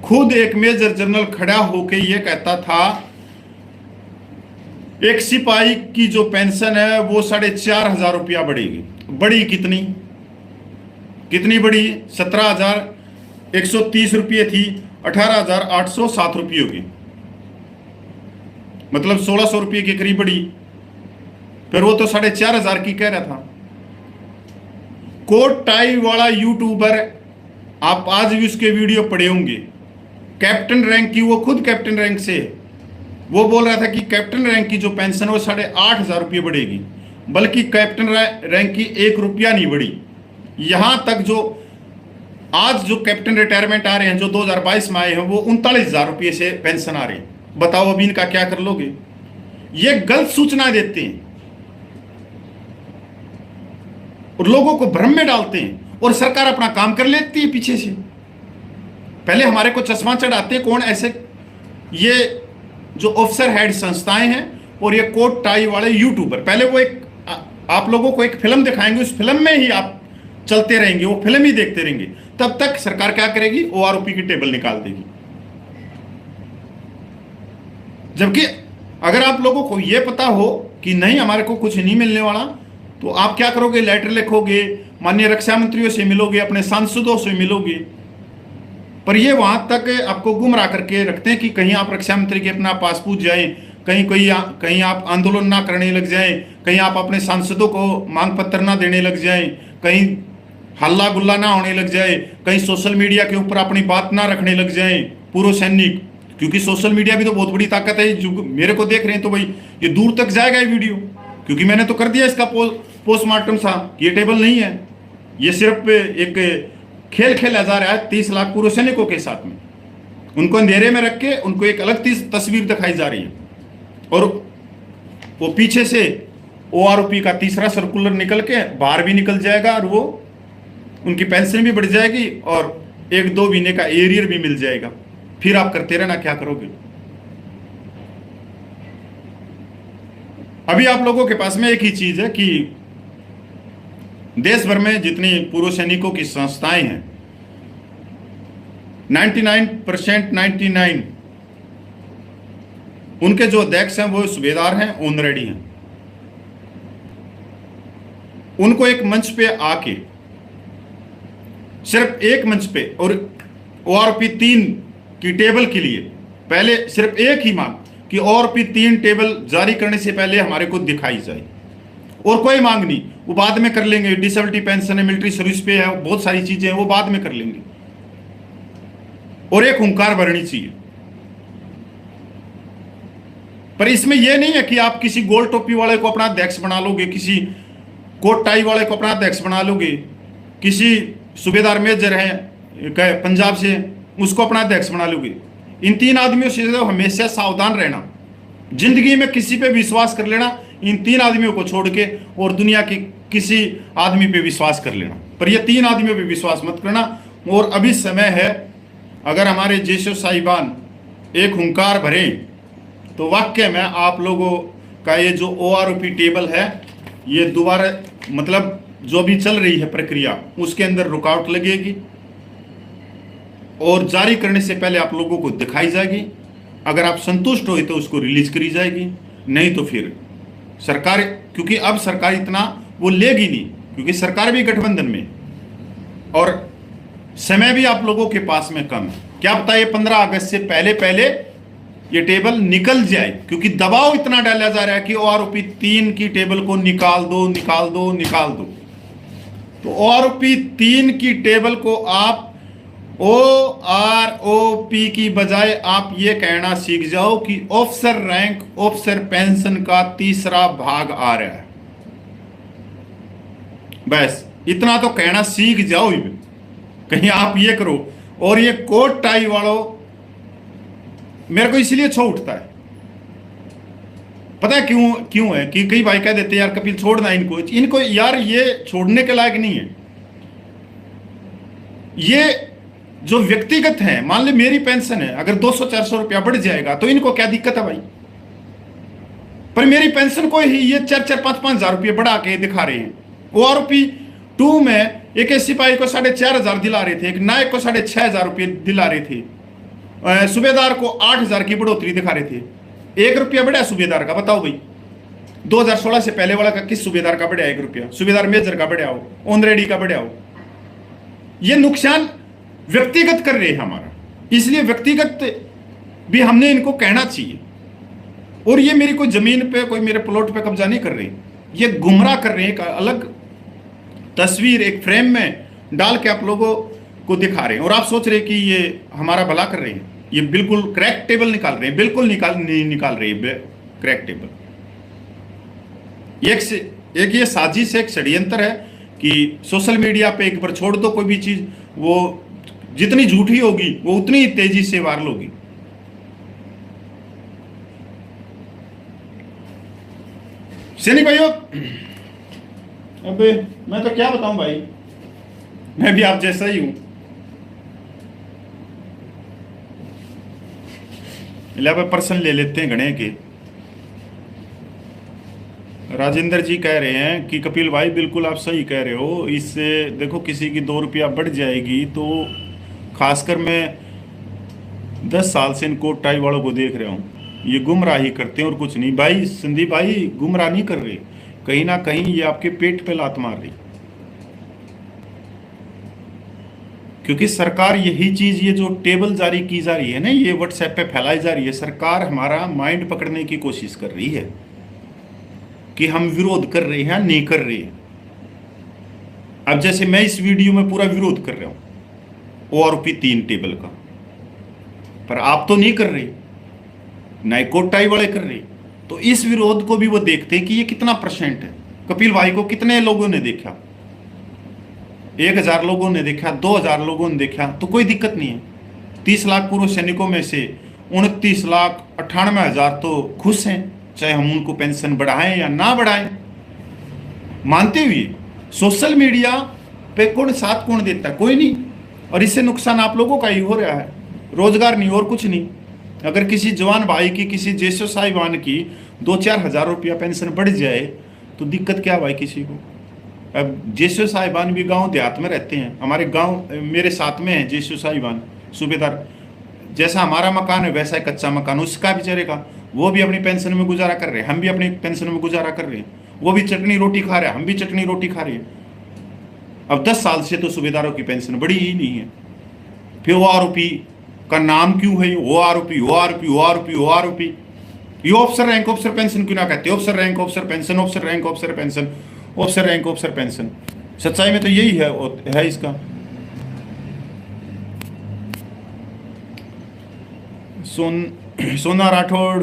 खुद एक मेजर जनरल खड़ा होकर यह कहता था एक सिपाही की जो पेंशन है वो 4,500 रुपया बढ़ेगी। बड़ी कितनी बड़ी? 17,130 रुपये थी, 18,807 रुपये होगी, मतलब 1,600 रुपये के करीब बढ़ी। फिर वो तो 4,500 की कह रहा था। कोट टाई वाला यूट्यूबर, आप आज भी उसके वीडियो पढ़े होंगे, कैप्टन रैंक की, वो खुद कैप्टन रैंक से, वो बोल रहा था कि कैप्टन रैंक की जो पेंशन वो 8,500 रुपये बढ़ेगी, बल्कि कैप्टन रैंक की 1 रुपया नहीं बढ़ी। यहां तक जो आज जो कैप्टन रिटायरमेंट आ रहे हैं, जो 2022 में आए हैं, वो 39,000 रुपये से पेंशन आ रहे हैं। बताओ अभी इनका क्या कर लोगे? ये गलत सूचना देते हैं और लोगों को भ्रम में डालते हैं, और सरकार अपना काम कर लेती है पीछे से। पहले हमारे को चश्मा चढ़ाते कौन? ऐसे ये जो ऑफिसर हेड संस्थाएं हैं और ये कोट टाई वाले यूट्यूबर। पहले वो आप लोगों को एक फिल्म दिखाएंगे, उस फिल्म में ही आप चलते रहेंगे, वो फिल्म ही देखते रहेंगे। तब तक सरकार क्या करेगी? ORP की टेबल निकाल देगी। जबकि अगर आप लोगों को यह पता हो कि नहीं हमारे को कुछ नहीं मिलने वाला, तो आप क्या करोगे? लेटर लिखोगे, माननीय रक्षा मंत्रियों से मिलोगे, अपने सांसदों से मिलोगे। पर ये वहां तक आपको गुमराह करके रखते हैं कि कहीं आप रक्षा मंत्री के अपना पास पूछ जाए, कहीं आप आंदोलन ना करने लग जाए, कहीं आप अपने सांसदों को मांग पत्र ना देने लग जाए, कहीं हल्ला गुल्ला ना होने लग जाए, कहीं सोशल मीडिया के ऊपर अपनी बात ना रखने लग जाए पूर्व सैनिक। क्योंकि सोशल मीडिया भी तो बहुत बड़ी ताकत है। जो मेरे को देख रहे हैं तो भाई ये दूर तक जाएगा ये वीडियो, क्योंकि मैंने तो कर दिया इसका पोस्टमार्टम सा। ये टेबल नहीं है, ये सिर्फ एक खेल खेला जा रहा है 30 लाख पूर्व सैनिकों के साथ में। उनको अंधेरे में रख के उनको एक अलग तस्वीर दिखाई जा रही है, और वो पीछे से ORP का तीसरा सर्कुलर निकल के बाहर भी निकल जाएगा, और वो उनकी पेंशन भी बढ़ जाएगी और 1-2 महीने का एरियर भी मिल जाएगा। फिर आप करते रहना, क्या करोगे? अभी आप लोगों के पास में एक ही चीज है कि देश भर में जितनी पूर्व सैनिकों की संस्थाएं हैं, 99% उनके जो अध्यक्ष हैं वो सूबेदार हैं, ऑनरेडी हैं। उनको एक मंच पे आके, सिर्फ एक मंच पे, और ORP 3 की टेबल के लिए पहले सिर्फ एक ही मांग कि ORP 3 टेबल जारी करने से पहले हमारे को दिखाई जाए, और कोई मांग नहीं, वो बाद में कर लेंगे। डिसेबिलिटी पेंशन है, मिलिट्री सर्विस पे है, बहुत सारी चीजें हैं, वो बाद में कर लेंगे। और एक हुंकार भरनी चाहिए। पर इसमें यह नहीं है कि आप किसी गोल टोपी वाले को अपना अध्यक्ष बना लोगे, किसी कोट टाई वाले को अपना अध्यक्ष बना लोगे, किसी सूबेदार मेजर है पंजाब से उसको अपना अध्यक्ष बना लोगे। इन 3 आदमियों से तो हमेशा सावधान रहना। जिंदगी में किसी पे विश्वास कर लेना, इन 3 आदमियों को छोड़ के, और दुनिया के किसी आदमी पे विश्वास कर लेना, पर ये 3 आदमियों पे विश्वास मत करना। और अभी समय है, अगर हमारे जेशो साहिबान एक हुंकार भरे तो वाकई में आप लोगों का ये जो ORP टेबल है, ये दोबारा मतलब जो भी चल रही है प्रक्रिया, उसके अंदर रुकावट लगेगी और जारी करने से पहले आप लोगों को दिखाई जाएगी। अगर आप संतुष्ट हो तो उसको रिलीज करी जाएगी, नहीं तो फिर सरकार, क्योंकि अब सरकार इतना वो लेगी नहीं, क्योंकि सरकार भी गठबंधन में और समय भी आप लोगों के पास में कम है। क्या पता ये 15 अगस्त से पहले पहले ये टेबल निकल जाए, क्योंकि दबाव इतना डाला जा रहा है कि OROP 3 की टेबल को निकाल दो निकाल दो निकाल दो। तो OROP 3 की टेबल को आप OROP की बजाय आप ये कहना सीख जाओ कि ऑफिसर रैंक ऑफिसर पेंशन का तीसरा भाग आ रहा है। बस इतना तो कहना सीख जाओ ही, कहीं आप ये करो। और ये कोट टाई वालों, मेरे को इसलिए छो उठता है, पता है क्यों है कि कई भाई कह देते हैं यार कपिल छोड़ना इनको यार ये छोड़ने के लायक नहीं है। ये जो व्यक्तिगत है, मान ले मेरी पेंशन है, अगर 200-400 रुपया बढ़ जाएगा तो इनको क्या दिक्कत है भाई। पर मेरी पेंशन को ही ये 4-5 हजार रुपये बढ़ा के दिखा रहे हैं। OROP 2 में एक सिपाही को 4,500 दिला रहे थे, एक नायक को 6,500 रुपये दिला रहे थे, सूबेदार को 8,000 की बढ़ोतरी दिखा रहे थे। 1 रुपया बढ़ा सूबेदार का, बताओ भाई 2016 से पहले वाला का किस सूबेदार का बढ़ा 1 रुपया? सूबेदार मेजर का बढ़ा हो, ऑनरेडी का बढ़ा हो। ये नुकसान व्यक्तिगत कर रहे हैं हमारा, इसलिए व्यक्तिगत भी हमने इनको कहना चाहिए। और ये मेरी कोई जमीन पे कोई मेरे प्लॉट पे कब्जा नहीं कर रहे, ये गुमराह कर रहे हैं। एक अलग तस्वीर एक फ्रेम में डाल के आप लोगों को दिखा रहे हैं और आप सोच रहे हैं कि ये हमारा भला कर रहे हैं। ये बिल्कुल क्रैक टेबल निकाल रहे हैं, बिल्कुल नहीं निकाल रहे हैं क्रैक टेबल। एक ये साजिश है, एक षड्यंत्र है कि सोशल मीडिया पे एक बार छोड़ दो कोई भी चीज, वो जितनी झूठी होगी वो उतनी ही तेजी से वायरल होगी। सैनिक भाइयों, अब मैं तो क्या बताऊं भाई, मैं भी आप जैसा ही हूं। पर्सन ले लेते हैं गणे के। राजेंद्र जी कह रहे हैं कि कपिल भाई बिल्कुल आप सही कह रहे हो, इससे देखो किसी की 2 रुपया बढ़ जाएगी तो खासकर मैं 10 साल से इन कोट टाई वालों को देख रहा हूँ, ये गुमराही करते हैं और कुछ नहीं। भाई संदीप भाई गुमराह नहीं कर रहे, कहीं ना कहीं ये आपके पेट पे लात मार रही, क्योंकि सरकार यही चीज, ये जो टेबल जारी की जा रही है ना, ये व्हाट्सएप पे फैलाई जा रही है, सरकार हमारा माइंड पकड़ने की कोशिश कर रही है कि हम विरोध कर रहे हैं नहीं कर रहे। अब जैसे मैं इस वीडियो में पूरा विरोध कर रहा हूं OROP 3 टेबल का, पर आप तो नहीं कर रहे, ना कोट टाई वाले कर रहे। तो इस विरोध को भी वो देखते हैं कि ये कितना % है। कपिल भाई को कितने लोगों ने देखा, 1,000 लोगों ने देखा, 2,000 लोगों ने देखा, तो कोई दिक्कत नहीं है। 30 लाख पूर्व सैनिकों में से 29,98,000 तो खुश हैं, चाहे हम उनको पेंशन बढ़ाएं या ना बढ़ाएं। मानते हुए सोशल मीडिया पे साथ कौन देता है? कोई नहीं। और इससे नुकसान आप लोगों का ही हो रहा है, रोजगार नहीं और कुछ नहीं। अगर किसी जवान भाई की, किसी ज्येष्ठ साहिबान की 2-4 हजार रुपया पेंशन बढ़ जाए तो दिक्कत क्या भाई किसी को? अब ज्येष्ठ साहिबान भी गांव देहात में रहते हैं, हमारे गांव मेरे साथ में है ज्येष्ठ साहिबान सूबेदार, जैसा हमारा मकान है वैसा कच्चा मकान उसका भी चलेगा, वो भी अपनी पेंशन में गुजारा कर रहे हैं, हम भी अपनी पेंशन में गुजारा कर रहे हैं, वो भी चटनी रोटी खा रहे हैं, हम भी चटनी रोटी खा रहे हैं। अब 10 साल से तो सूबेदारों की पेंशन बढ़ी ही नहीं है। फिर OROP का नाम क्यों है OROP? ये ऑफिसर रैंक ऑफिसर पेंशन क्यों ना कहते? Officer rank officer pension, officer rank officer pension, officer rank officer pension. सच्चाई में तो यही है इसका। सोना राठौड़,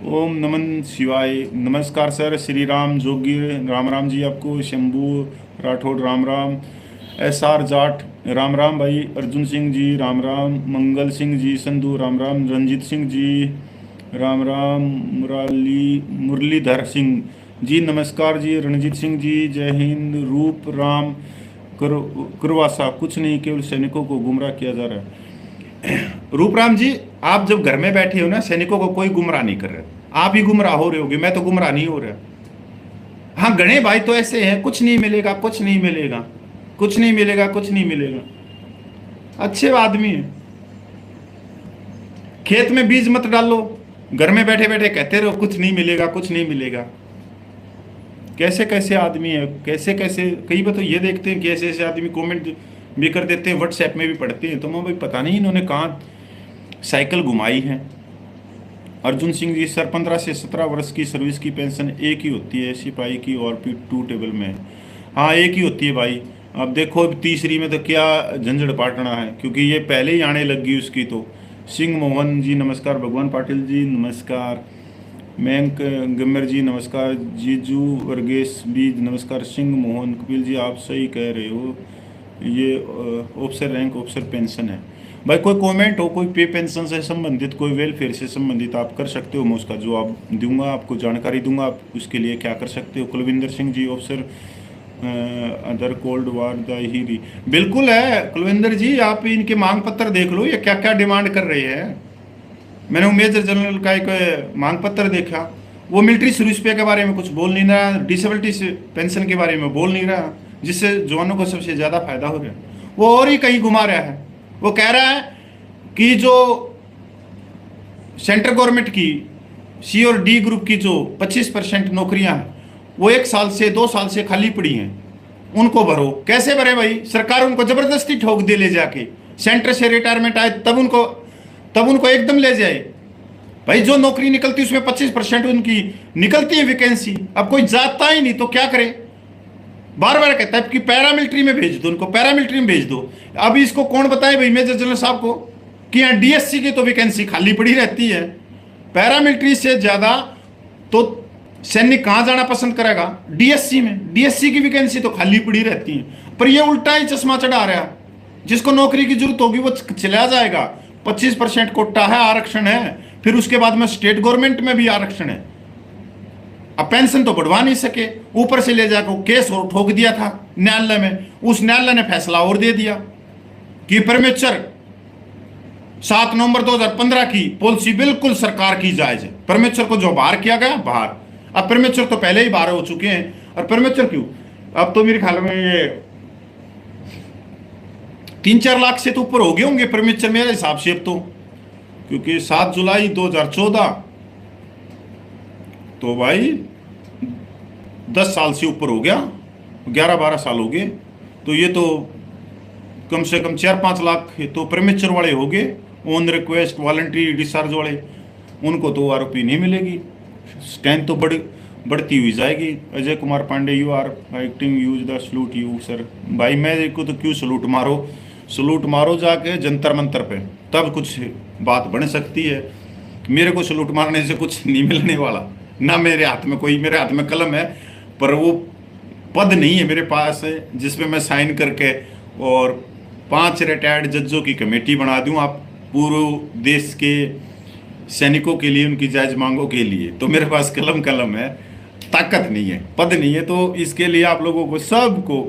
ओम नमन शिवाय, नमस्कार सर, श्री राम जोगी, राम राम जी आपको, शंभू राठौड़ राम राम, SR जाट राम राम भाई, अर्जुन सिंह जी राम राम, मंगल सिंह जी संधू राम राम, रंजीत सिंह जी राम राम, मुरलीधर सिंह जी नमस्कार जी, रणजीत सिंह जी जय हिंद, रूप राम करवासा, कुछ नहीं केवल सैनिकों को गुमराह किया जा रहा है। रूपराम जी, आप जब घर में बैठे हो ना, सैनिकों को कोई गुमराह नहीं कर रहा, आप ही गुमराह हो रहे होगे, मैं तो गुमराह नहीं हो रहा। हाँ गणे भाई तो ऐसे हैं, कुछ नहीं मिलेगा, कुछ नहीं मिलेगा, कुछ नहीं मिलेगा, कुछ नहीं मिलेगा। अच्छे आदमी है, खेत में बीज मत डालो, घर में बैठे बैठे कहते रहो कुछ नहीं मिलेगा, कुछ नहीं मिलेगा। कैसे कैसे आदमी है, कैसे कैसे, कई बार तो ये देखते हैं कि ऐसे ऐसे आदमी कमेंट भी कर देते हैं, व्हाट्सएप में भी पढ़ते हैं। तो मैं भाई पता नहीं इन्होंने कहाँ साइकिल घुमाई है। अर्जुन सिंह जी, सर 15 से 17 वर्ष की सर्विस की पेंशन एक ही होती है, सिपाही की और पी 2 टेबल में। हाँ एक ही होती है भाई। अब देखो अब तीसरी में तो क्या झंझट पाटना है, क्योंकि ये पहले ही आने लगी उसकी। तो सिंह मोहन जी नमस्कार, भगवान पाटिल जी नमस्कार, मयंक गम्बर जी नमस्कार, जीजू वर्गेश बीज नमस्कार, सिंह मोहन कपिल जी आप सही कह रहे हो, ये ऑफिसर रैंक ऑफिसर पेंशन है। भाई कोई कमेंट हो, कोई पे पेंशन से संबंधित, कोई वेलफेयर से संबंधित आप कर सकते हो, मैं उसका जवाब दूंगा, आपको जानकारी दूंगा आप उसके लिए क्या कर सकते हो। कुलविंदर सिंह जी ऑफिसर अदर कोल्ड वार द हीरी, बिल्कुल है कुलविंदर जी, आप इनके मांग पत्र देख लो, ये क्या क्या डिमांड कर रहे हैं। मैंने वो मेजर जनरल का एक मांग पत्र देखा, वो मिलिट्री सर्विस पे के बारे में कुछ बोल नहीं रहा, डिसेबिलिटी पेंशन के बारे में बोल नहीं रहा, जिससे जवानों को सबसे ज़्यादा फायदा हो रहा है। वो और ही कहीं घुमा रहा है। वो कह रहा है कि जो सेंट्रल गवर्नमेंट की सी और डी ग्रुप की जो 25% नौकरियां हैं वो 1 साल से 2 साल से खाली पड़ी हैं, उनको भरो। कैसे भरे भाई? सरकार उनको जबरदस्ती ठोक दे ले जाके, सेंटर से रिटायरमेंट आए तब उनको एकदम ले जाए। भाई जो नौकरी निकलती उसमें 25% उनकी निकलती है वैकेंसी, अब कोई जाता ही नहीं तो क्या करे? बार बार कहता है कि पैरामिलिट्री में भेज दो, उनको पैरामिलिट्री में भेज दो। अब इसको कौन बताए भाई मेजर जनरल साहब को कि यहाँ डीएससी की तो वैकेंसी खाली पड़ी रहती है, पैरामिलिट्री से ज्यादा तो सैनिक कहाँ जाना पसंद करेगा? डीएससी में। डीएससी की वैकेंसी तो खाली पड़ी रहती है। पर ये उल्टा ही चश्मा चढ़ा रहा है, जिसको नौकरी की जरूरत होगी वो चला जाएगा। 25% कोटा है, आरक्षण है, फिर उसके बाद में स्टेट गवर्नमेंट में भी आरक्षण है। अब पेंशन तो बढ़वा नहीं सके, ऊपर से ले जाकर केस और ठोक दिया था न्यायालय में। उस न्यायालय ने फैसला और दे दिया कि परमेश्वर 7 नवंबर 2015 की पॉलिसी बिल्कुल सरकार की जायज है। परमेश्वर को जो बाहर किया गया बाहर, अब परमेश्वर तो पहले ही बाहर हो चुके हैं। और परमेश्वर क्यों, अब तो मेरे ख्याल में ये 3-4 लाख से तो ऊपर हो गए होंगे परमेश्वर मेरे हिसाब से अब तो, क्योंकि 7 जुलाई 2014 तो भाई 10 साल से ऊपर हो गया, 11-12 साल हो गए। तो ये तो कम से कम 4-5 लाख तो परमेश्वर वाले हो गए, ऑन रिक्वेस्ट वॉलंटरी डिस्चार्ज वाले। उनको तो आरोपी नहीं मिलेगी, स्ट्रेंथ तो बढ़ती हुई जाएगी। Ajay Kumar Pandey, you are acting use the salute you sir. भाई मैं को तो क्यों सलूट मारो जाके जंतर मंतर पे, तब कुछ बात बन सकती है। मेरे को सलूट मारने से कुछ नहीं मिलने वाला, ना मेरे हाथ में मेरे हाथ में कलम है, पर वो पद नहीं है मेरे पास है जिसमें मैं साइन करके और 5 रिटायर्ड जजों की कमेटी बना दूं आप पूरे देश के सैनिकों के लिए, उनकी जायज मांगों के लिए। तो मेरे पास कलम है, ताकत नहीं है, पद नहीं है। तो इसके लिए आप लोगों को सबको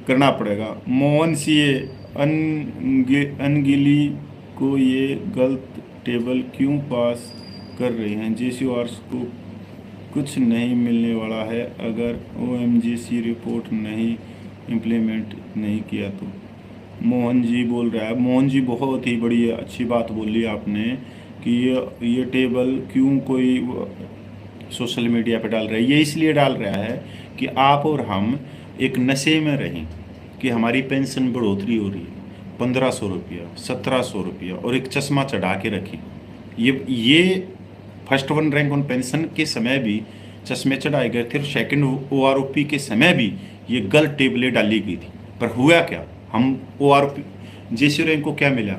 करना पड़ेगा। मोहन सीए अनगिली को ये गलत टेबल क्यों पास कर रहे हैं? जेसीआर को कुछ नहीं मिलने वाला है अगर ओएमजीसी रिपोर्ट नहीं इम्प्लीमेंट नहीं किया तो। मोहन जी बोल रहा है। मोहन जी बहुत ही बड़ी अच्छी बात बोली आपने कि ये टेबल क्यों कोई सोशल मीडिया पे डाल रहा है। ये इसलिए डाल रहा है कि आप और हम एक नशे में रहें कि हमारी पेंशन बढ़ोतरी हो रही है, 1500 रुपया, 1700 रुपया, और एक चश्मा चढ़ा के रखें। ये फर्स्ट 1 रैंक ऑन पेंशन के समय भी चश्मे चढ़ाए गए थे, और सेकेंड ओआरओपी के समय भी ये गलत टेबलें डाली गई थी। पर हुआ क्या? हम ओआरओपी जेसी रैंक को क्या मिला?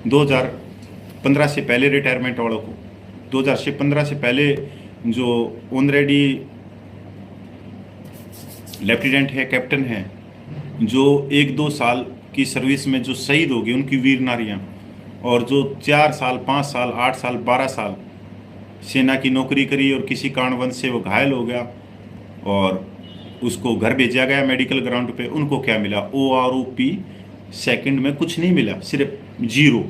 2015 से पहले रिटायरमेंट वालों को, 2015 से पहले जो ऑनरेडी लेफ्टिनेंट है, कैप्टन है, जो 1-2 साल की सर्विस में जो शहीद हो गए उनकी वीर नारियाँ, और जो 4 साल, 5 साल, 8 साल, 12 साल सेना की नौकरी करी और किसी कारणवश से वो घायल हो गया और उसको घर भेजा गया मेडिकल ग्राउंड पे, उनको क्या मिला? ओआरओपी सेकंड में कुछ नहीं मिला, सिर्फ 0।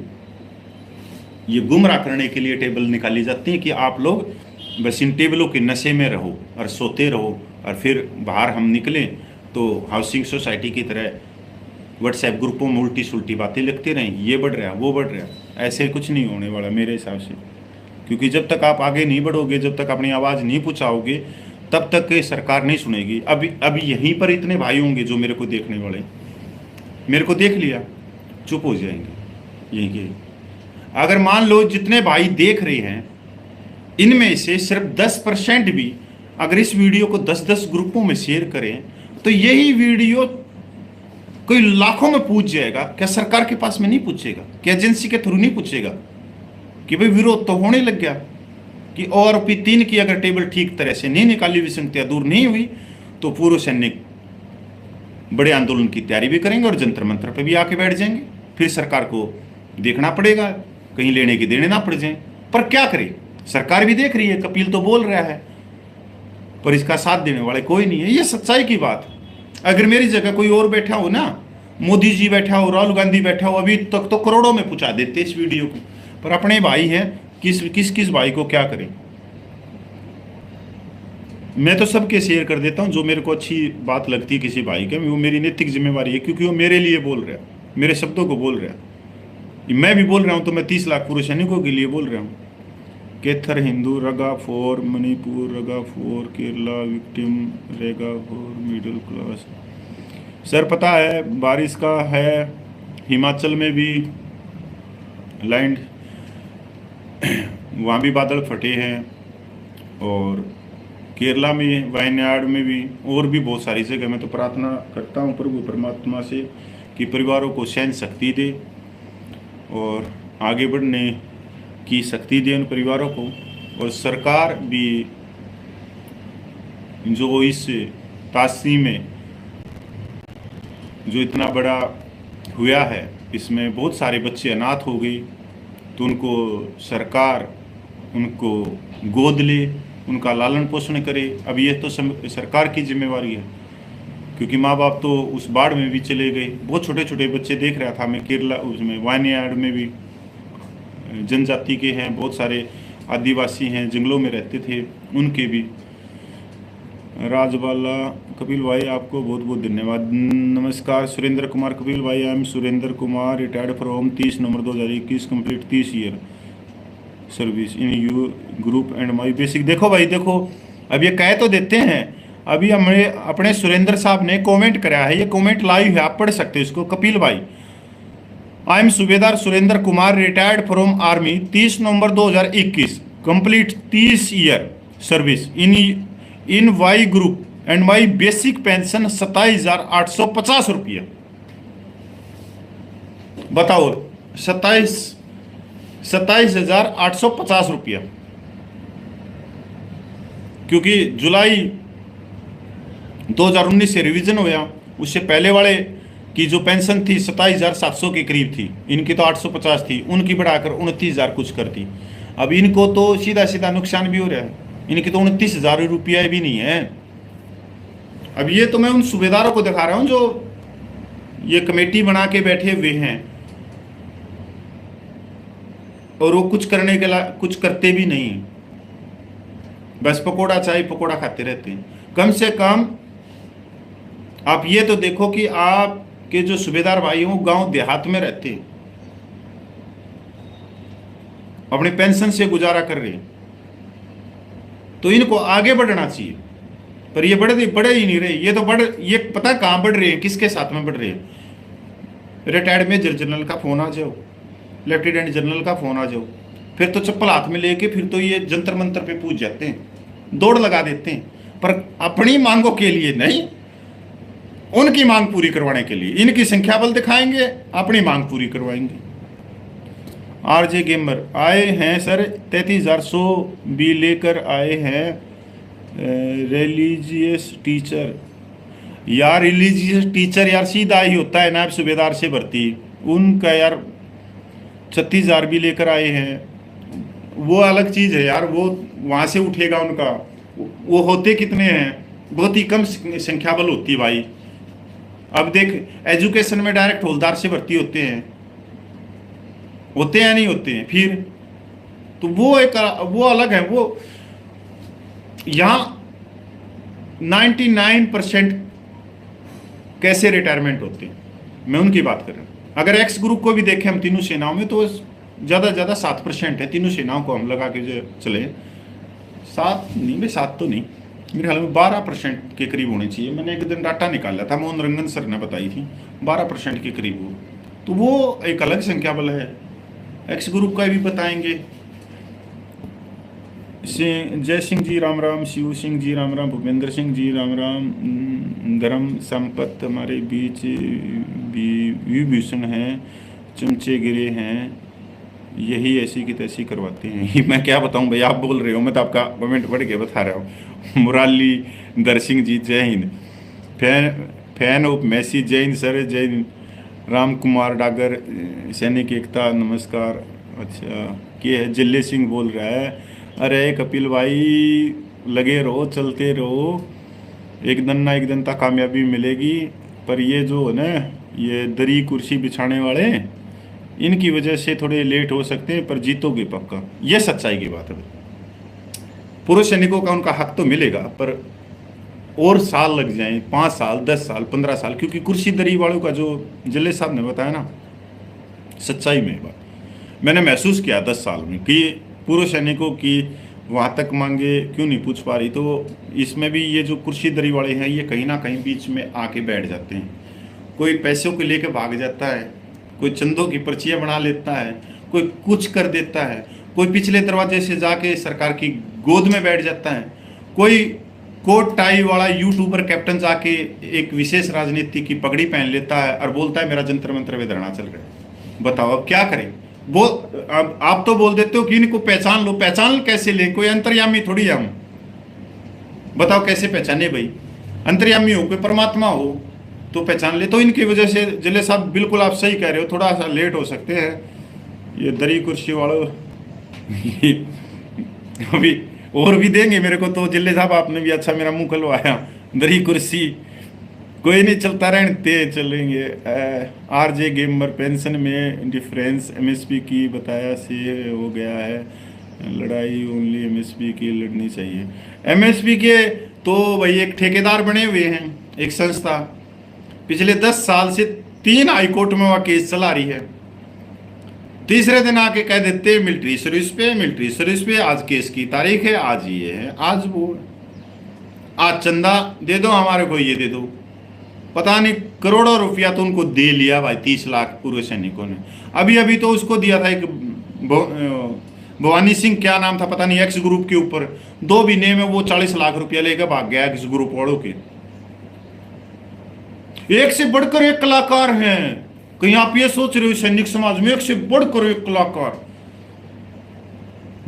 ये गुमराह करने के लिए टेबल निकाली जाती है कि आप लोग बस इन टेबलों के नशे में रहो और सोते रहो, और फिर बाहर हम निकलें तो हाउसिंग सोसाइटी की तरह व्हाट्सएप ग्रुपों में उल्टी सुल्टी बातें लिखते रहें, ये बढ़ रहा है वो बढ़ रहा है। ऐसे कुछ नहीं होने वाला मेरे हिसाब से, क्योंकि जब तक आप आगे नहीं बढ़ोगे, जब तक अपनी आवाज़ नहीं पहुँचाओगे, तब तक सरकार नहीं सुनेगी। अभी यहीं पर इतने भाई होंगे जो मेरे को देखने वाले, मेरे को देख लिया चुप हो जाएंगे यहीं के। अगर मान लो जितने भाई देख रहे हैं इनमें से सिर्फ 10% भी अगर इस वीडियो को 10-10 ग्रुपों में शेयर करें तो यही वीडियो कोई लाखों में पूछ जाएगा। क्या सरकार के पास में नहीं पूछेगा? क्या एजेंसी के थ्रू नहीं पूछेगा कि भाई विरोध तो होने लग गया कि आरोपी 3 की अगर टेबल ठीक तरह से नहीं निकाली, विसंगतियां दूर नहीं हुई तो पूर्व सैनिक बड़े आंदोलन की तैयारी भी करेंगे और जंतर मंतर पे भी आके बैठ जाएंगे। फिर सरकार को देखना पड़ेगा कहीं लेने की देने ना पड़ जाए। पर क्या करे, सरकार भी देख रही है, कपिल तो बोल रहा है, पर इसका साथ देने वाले कोई नहीं है। ये सच्चाई की बात। अगर मेरी जगह कोई और बैठा हो ना, मोदी जी बैठा हो, राहुल गांधी बैठा हो, अभी तक तो करोड़ों में पहुंचा देते इस वीडियो को। पर अपने भाई हैं, किस भाई को क्या करें। मैं तो सबके शेयर कर देता हूं जो मेरे को अच्छी बात लगती है किसी भाई के, वो मेरी नैतिक जिम्मेवारी है, क्योंकि वो मेरे लिए बोल रहा है, मेरे शब्दों को बोल रहा है। मैं भी बोल रहा हूं तो मैं 30 लाख पुरुष सैनिकों के लिए बोल रहा हूं। केथर हिंदू रगा फॉर मणिपुर, रगा फॉर केरला विक्टिम, रेगा फॉर मिडिल क्लास। सर पता है बारिश का है, हिमाचल में भी लैंड वहाँ भी बादल फटे हैं, और केरला में वायनाड में भी, और भी बहुत सारी जगह। मैं तो प्रार्थना करता हूँ प्रभु परमात्मा से कि परिवारों को सहन शक्ति दे और आगे बढ़ने की शक्ति दे उन परिवारों को। और सरकार भी जो इस तासी में जो इतना बड़ा हुआ है, इसमें बहुत सारे बच्चे अनाथ हो गए, तो उनको सरकार उनको गोद ले, उनका लालन पोषण करे। अब ये तो सरकार की जिम्मेवारी है, क्योंकि माँ बाप तो उस बाढ़ में भी चले गए। बहुत छोटे छोटे बच्चे देख रहा था मैं केरला, उसमें वायनाड में भी जनजाति के हैं, बहुत सारे आदिवासी हैं, जंगलों में रहते थे, उनके भी। राजबाला कपिल भाई आपको बहुत बहुत धन्यवाद। नमस्कार सुरेंद्र कुमार कपिल भाई, I M Surendra Kumar, retired from 30 November 2021, complete 30 year service in you group and my basic. देखो भाई देखो, अब ये कह तो देते हैं, अभी हमने अपने सुरेंद्र साहब ने कमेंट करा है, ये कमेंट लाइव है, आप पढ़ सकते हो इसको। कपिल भाई, I am Subedar Surendra Kumar, retired from army, 30 November 2021, complete 30 year service in Y group and my basic pension 27,850 रुपया। बताओ, 27,850 रुपया। क्योंकि जुलाई 2019 से रिवीजन हुआ, उससे पहले वाले की जो पेंशन थी 27,700 के करीब थी, इनकी तो 850 थी, उनकी बढ़ाकर 29,000 कुछ कर दी। अब इनको तो सीधा सीधा नुकसान भी हो रहा है, इनकी तो 29,000 रुपया भी नहीं है। अब ये तो मैं उन सूबेदारों को दिखा रहा हूं जो ये कमेटी बना के बैठे हुए हैं और वो कुछ करने के लिए कुछ करते भी नहीं, बस पकोड़ा चाय पकोड़ा खाते रहते हैं। कम से कम आप ये तो देखो कि आपके जो सूबेदार भाई हों गांव देहात में रहते हैं, अपने पेंशन से गुजारा कर रहे हैं, तो इनको आगे बढ़ना चाहिए। पर ये बढ़े ही नहीं रहे। ये तो ये पता कहाँ बढ़ रहे हैं, किसके साथ में बढ़ रहे हैं। रिटायर्ड मेजर जनरल का फोन आ जाओ, लेफ्टिनेंट जनरल का फोन आ जाओ, फिर तो चप्पल हाथ में लेके फिर तो ये जंतर मंतर पे पूछ जाते हैं, दौड़ लगा देते हैं। पर अपनी मांगों के लिए नहीं, उनकी मांग पूरी करवाने के लिए इनकी संख्या बल दिखाएंगे, अपनी मांग पूरी करवाएंगे। आरजे गेमर आए हैं सर, 33,100 भी लेकर आए हैं। रिलीजियस टीचर, यार रिलीजियस टीचर यार सीधा ही होता है नायब सूबेदार से भर्ती, उनका यार 36,000 भी लेकर आए हैं, वो अलग चीज़ है यार, वो वहाँ से उठेगा उनका। वो होते कितने हैं, बहुत ही कम संख्या बल होती है भाई। अब देख एजुकेशन में डायरेक्ट हवलदार से भर्ती होते हैं या नहीं होते हैं, फिर तो वो अलग है। वो यहाँ 99% कैसे रिटायरमेंट होते हैं, मैं उनकी बात कर रहा हूँ। अगर एक्स ग्रुप को भी देखें हम तीनों सेनाओं में, तो ज़्यादा 7% है तीनों सेनाओं को हम लगा के जो चले, 7 नहीं भाई, 7 तो नहीं, मेरे ख्याल में 12% के करीब होनी चाहिए। मैंने एक दिन डाटा निकाला था, मोहन रंगन सर ने बताई थी, 12% के करीब हो, तो वो एक अलग संख्या बल है। एक्स ग्रुप का भी बताएंगे। जय सिंह जी राम राम, शिव सिंह जी राम राम, भूपेंद्र सिंह जी राम राम, धर्म संपत हमारे बीच विभूषण हैं, चमचे गिरे हैं, यही ऐसी की तैसी करवाते हैं। मैं क्या बताऊं भाई, आप बोल रहे हो, मैं तो आपका कमेंट पढ़ के बता रहा हूँ। मुराली दर सिंह जी जय Hind, fan fan of Messi Jai Hind sir, जय हिंद। राम कुमार डागर सैनिक एकता नमस्कार। अच्छा, ये है जिल्ले सिंह बोल रहा है, अरे कपिल भाई लगे रहो, चलते रहो, एक दिन ना एक दिन तक कामयाबी मिलेगी। पर ये जो है ना, ये दरी कुर्सी बिछाने वाले, इनकी वजह से थोड़े लेट हो सकते हैं, पर जीतोगे पक्का। ये सच्चाई की बात है। पुरुष सैनिकों का उनका हक तो मिलेगा, पर और साल लग जाएं, 5 साल 10 साल 15 साल, क्योंकि कुर्सी दरी वालों का जो जिले साहब ने बताया ना, सच्चाई में बात मैंने महसूस किया 10 साल में कि पूर्व सैनिकों की वहाँ तक मांगे क्यों नहीं पूछ पा रही। तो इसमें भी ये जो कुर्सी दरी वाले हैं, ये कहीं ना कहीं बीच में आके बैठ जाते हैं। कोई पैसों को लेकर भाग जाता है, कोई चंदों की पर्चियाँ बना लेता है, कोई कुछ कर देता है, कोई पिछले दरवाजे से जाके सरकार की गोद में बैठ जाता है, कोई कोट टाई वाला यूट्यूबर कैप्टन जाके एक विशेष राजनीति की पगड़ी पहन लेता है और बोलता है मेरा जंतर मंत्र में धरना चल रहा है। बताओ अब क्या करें। वो अब आप तो बोल देते हो कि इनको पहचान लो, पहचान कैसे ले, कोई अंतर्यामी थोड़ी हम, बताओ कैसे पहचाने भाई। अंतर्यामी हो, कोई परमात्मा हो तो पहचान ले। तो इनकी वजह से जिले साहब बिल्कुल आप सही कह रहे हो, थोड़ा सा लेट हो सकते हैं ये दरी कुर्सी वालों। अभी और भी देंगे मेरे को तो जिले साहब, आपने भी अच्छा मेरा मुंह खुलवाया। दरी कुर्सी कोई नहीं, चलता रहते चलेंगे। आरजे गेमर पेंशन में डिफरेंस एमएसपी की बताया से हो गया है, लड़ाई ओनली एमएसपी की लड़नी चाहिए। एमएसपी के तो भाई एक ठेकेदार बने हुए हैं, एक संस्था पिछले 10 साल से 3 हाईकोर्ट में वह केस चला रही है। तीसरे दिन आके कह देते मिलिट्री सर्विस पे, मिलिट्री सर्विस पे, आज केस की तारीख है, आज ये है, आज वो, आज चंदा दे दो हमारे को, ये दे दो। पता नहीं करोड़ों रुपया तो उनको दे लिया भाई, 30 लाख पूर्व सैनिकों ने। अभी अभी तो उसको दिया था एक भवानी सिंह, क्या नाम था पता नहीं, एक्स ग्रुप के ऊपर 2 महीने में वो 40 लाख रुपया लेकर भाग गया एक्स ग्रुप वालों के। एक से बढ़कर एक कलाकार हैं। कहीं आप ये सोच रहे हो सैनिक समाज में एक से बढ़कर एक कलाकार।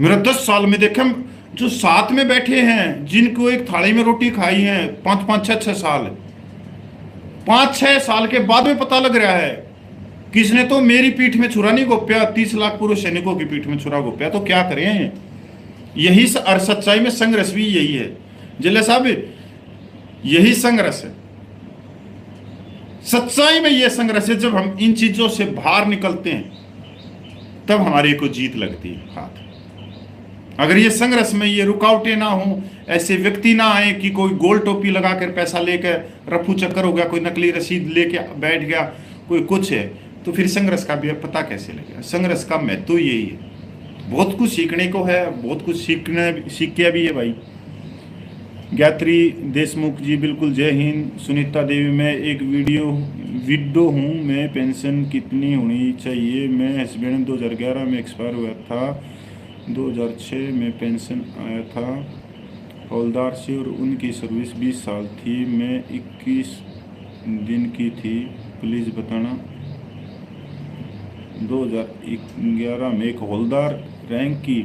मेरा 10 साल में देखे जो साथ में बैठे हैं, जिनको एक थाली में रोटी खाई है 5-5 6-6 साल, 5-6 साल के बाद में पता लग रहा है किसने तो मेरी पीठ में छुरा नहीं गोप्या, 30 लाख पूर्व सैनिकों की पीठ में छुरा गोप्या। तो क्या करें, यही सच्चाई में संघर्ष भी यही है जिले साहब, यही संघर्ष है। सच्चाई में यह संघर्ष है। जब हम इन चीजों से बाहर निकलते हैं तब हमारी को जीत लगती है हाथ। अगर ये संघर्ष में ये रुकावटें ना हो, ऐसे व्यक्ति ना आए कि कोई गोल टोपी लगाकर पैसा लेकर रफू चक्कर हो गया, कोई नकली रसीद लेके बैठ गया, कोई कुछ है, तो फिर संघर्ष का भी पता कैसे लगेगा। संघर्ष का महत्व तो यही है। बहुत कुछ सीखने को है, बहुत कुछ सीख के भी है भाई। गायत्री देशमुख जी बिल्कुल जय हिंद। सुनीता देवी, मैं एक विडो हूँ, मैं पेंशन कितनी होनी चाहिए। मैं हस्बैंड 2011 में एक्सपायर हुआ था, 2006 में पेंशन आया था हौलदार से और उनकी सर्विस 20 साल थी। मैं 21 दिन की थी, प्लीज़ बताना। 2011 में एक हौलदार रैंक की,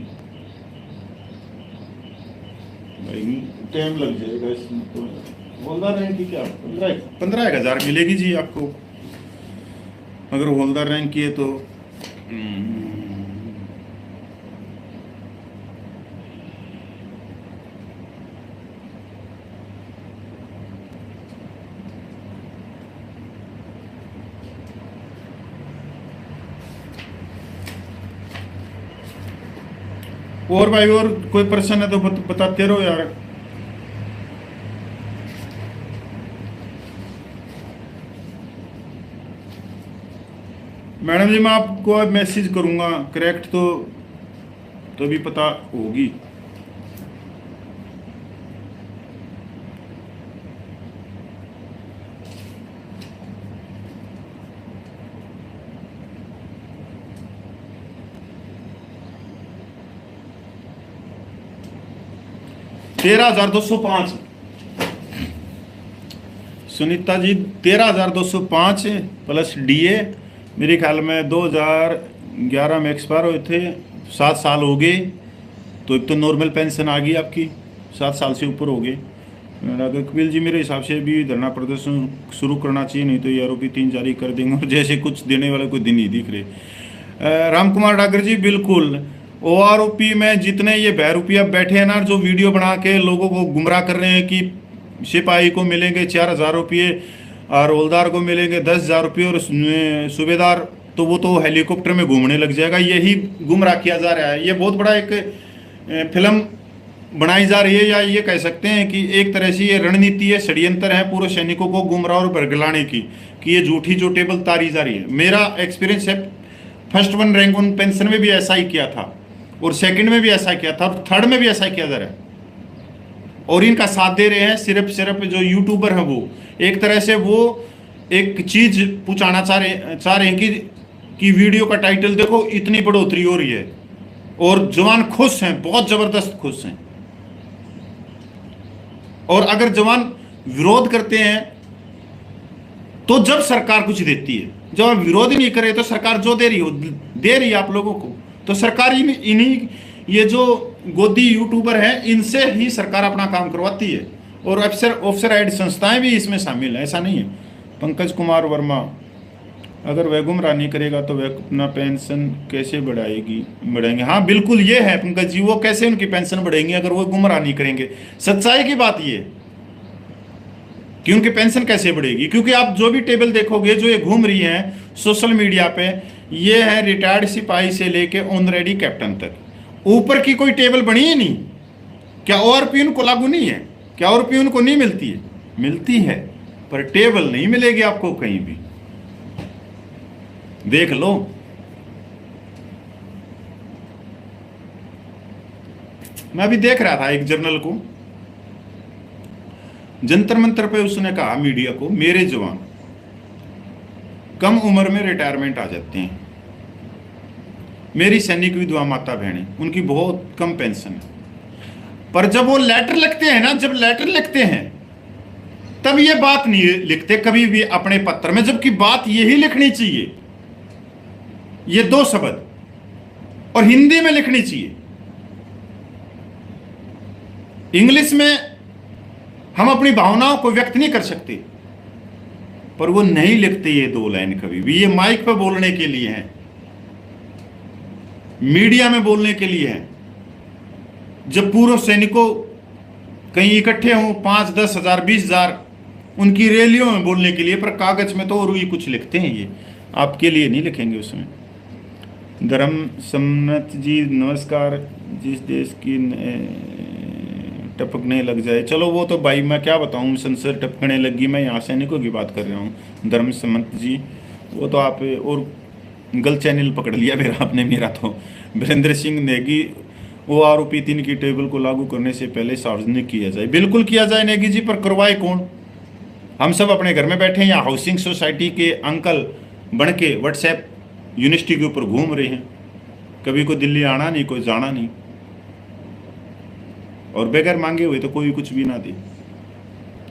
भाई टाइम लग जाएगा इसमें तो। हौलदार रैंक की क्या 15,000 मिलेगी जी आपको, अगर हौलदार रैंक की है तो। और भाई और कोई प्रश्न है तो बताते रहो यार। मैडम जी मैं आपको अब मैसेज करूंगा, करेक्ट तो भी पता होगी। 13,205 सुनीता जी 13,205 प्लस डीए मेरे ख्याल में 2011 में एक्सपायर हुए थे, 7 साल हो गए, तो एक तो नॉर्मल पेंशन आ गई आपकी, 7 साल से ऊपर हो गए। अगर कपिल जी मेरे हिसाब से भी धरना प्रदर्शन शुरू करना चाहिए, नहीं तो ये आरोपी 3 जारी कर देंगे और जैसे कुछ देने वाले कोई दिन ही दिख रहे। राम कुमार डागर जी बिल्कुल, ओआरओपी में जितने ये बहरूपिया बैठे हैं ना, जो वीडियो बना के लोगों को गुमराह कर रहे हैं कि सिपाही को मिलेंगे 4,000 रुपये और हवलदार को मिलेंगे 10,000 रुपये और सूबेदार तो वो तो हेलीकॉप्टर में घूमने लग जाएगा, यही गुमराह किया जा रहा है। ये बहुत बड़ा एक फिल्म बनाई जा रही है, या ये कह सकते हैं कि एक तरह से ये रणनीति है, षड्यंत्र है पूर्व सैनिकों को गुमराह और बरगलाने की, कि ये झूठी जो टेबल तारी जा रही है। मेरा एक्सपीरियंस है, फर्स्ट 1 रैंक उन पेंशन में भी ऐसा ही किया था, और सेकंड में भी ऐसा किया था, और थर्ड में भी ऐसा किया जा रहा है। और इनका साथ दे रहे हैं सिर्फ जो यूट्यूबर हैं, वो एक तरह से वो एक चीज पूछाना चाह रहे हैं कि वीडियो का टाइटल देखो इतनी बढ़ोतरी हो रही है, और जवान खुश हैं, बहुत जबरदस्त खुश हैं। और अगर जवान विरोध करते हैं तो जब सरकार कुछ देती है, जब आप विरोध ही नहीं करे तो सरकार जो दे रही है आप लोगों को, तो सरकार इन्हीं ये जो गोदी यूट्यूबर हैं इनसे ही सरकार अपना काम करवाती है, और ऑफिसर एड संस्थाएं भी इसमें शामिल है, ऐसा नहीं है। पंकज कुमार वर्मा, अगर वह गुमराह नहीं करेगा तो वह अपना पेंशन कैसे बढ़ाएंगे? हाँ बिल्कुल, ये है पंकज जी, वो कैसे उनकी पेंशन बढ़ेंगी अगर वो गुमराह नहीं करेंगे। सच्चाई की बात ये कि उनकी पेंशन कैसे बढ़ेगी, क्योंकि आप जो भी टेबल देखोगे जो ये घूम रही हैं सोशल मीडिया पे, ये है रिटायर्ड सिपाही से लेके ऑनरेडी कैप्टन तक, ऊपर की कोई टेबल बनी ही नहीं। क्या ओआरपी उनको लागू नहीं है? क्या ओआरपी उनको नहीं मिलती है? मिलती है, पर टेबल नहीं मिलेगी आपको कहीं भी, देख लो। मैं अभी देख रहा था एक जर्नल को, जंतर मंतर पे उसने कहा मीडिया को, मेरे जवान कम उम्र में रिटायरमेंट आ जाते हैं, मेरी सैनिक विधवा माता बहनें, उनकी बहुत कम पेंशन है। पर जब वो लेटर लिखते हैं ना, जब लेटर लिखते हैं तब ये बात नहीं लिखते कभी भी अपने पत्र में, जबकि बात यही लिखनी चाहिए, ये 2 शब्द, और हिंदी में लिखनी चाहिए। इंग्लिश में हम अपनी भावनाओं को व्यक्त नहीं कर सकते, पर वो नहीं लिखते ये 2 लाइन कभी भी। ये माइक पे बोलने के लिए हैं, मीडिया में बोलने के लिए हैं, जब पूर्व सैनिकों कहीं इकट्ठे हों 5, 10 हजार, 20 हजार, उनकी रैलियों में बोलने के लिए, पर कागज में तो और ही कुछ लिखते हैं, ये आपके लिए नहीं लिखेंगे उसमें। धर्म सम्मत जी नमस्कार, जिस देश की टपकने लग जाए, चलो वो तो भाई मैं क्या बताऊं, संसद टपकने लगी, मैं यहाँ सैनिकों की बात कर रहा हूँ। धर्म सम्मत जी, वो तो आप और गलत चैनल पकड़ लिया मेरा आपने, मेरा तो। वीरेंद्र सिंह नेगी, वो आरोपी 3 की टेबल को लागू करने से पहले सार्वजनिक किया जाए। बिल्कुल किया जाए नेगी जी, पर करवाए कौन? हम सब अपने घर में बैठे हैं या हाउसिंग सोसाइटी के अंकल बन के व्हाट्सएप यूनिवर्सिटी के ऊपर घूम रहे हैं, कभी कोई दिल्ली आना नहीं, कोई जाना नहीं, और बगैर मांगे हुए तो कोई कुछ भी ना दे,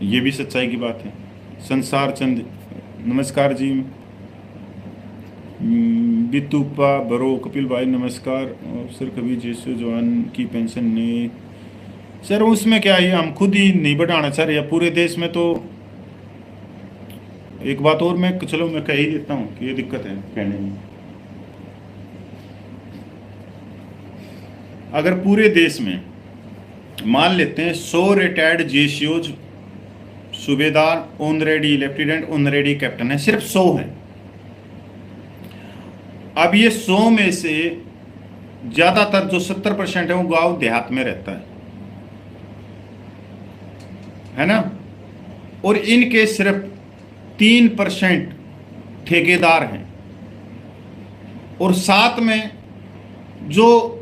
ये भी सच्चाई की बात है। संसार चंद नमस्कार जी, बितुपा बरो, कपिल भाई नमस्कार। और सर कभी जैसे जवान की पेंशन नहीं, सर उसमें क्या है, हम खुद ही नहीं बढ़ाना चाह रहे, या पूरे देश में। तो एक बात और मैं चलो मैं कह ही देता हूँ कि ये दिक्कत है कहने में। अगर पूरे देश में मान लेते हैं 100 रिटायर्ड जेसीओज, सूबेदार, ऑनरेडी लेफ्टिनेंट, ऑनरेडी कैप्टन है, सिर्फ 100 है। अब ये 100 में से ज्यादातर जो 70% है वो गांव देहात में रहता है ना, और इनके सिर्फ 3% ठेकेदार हैं, और साथ में जो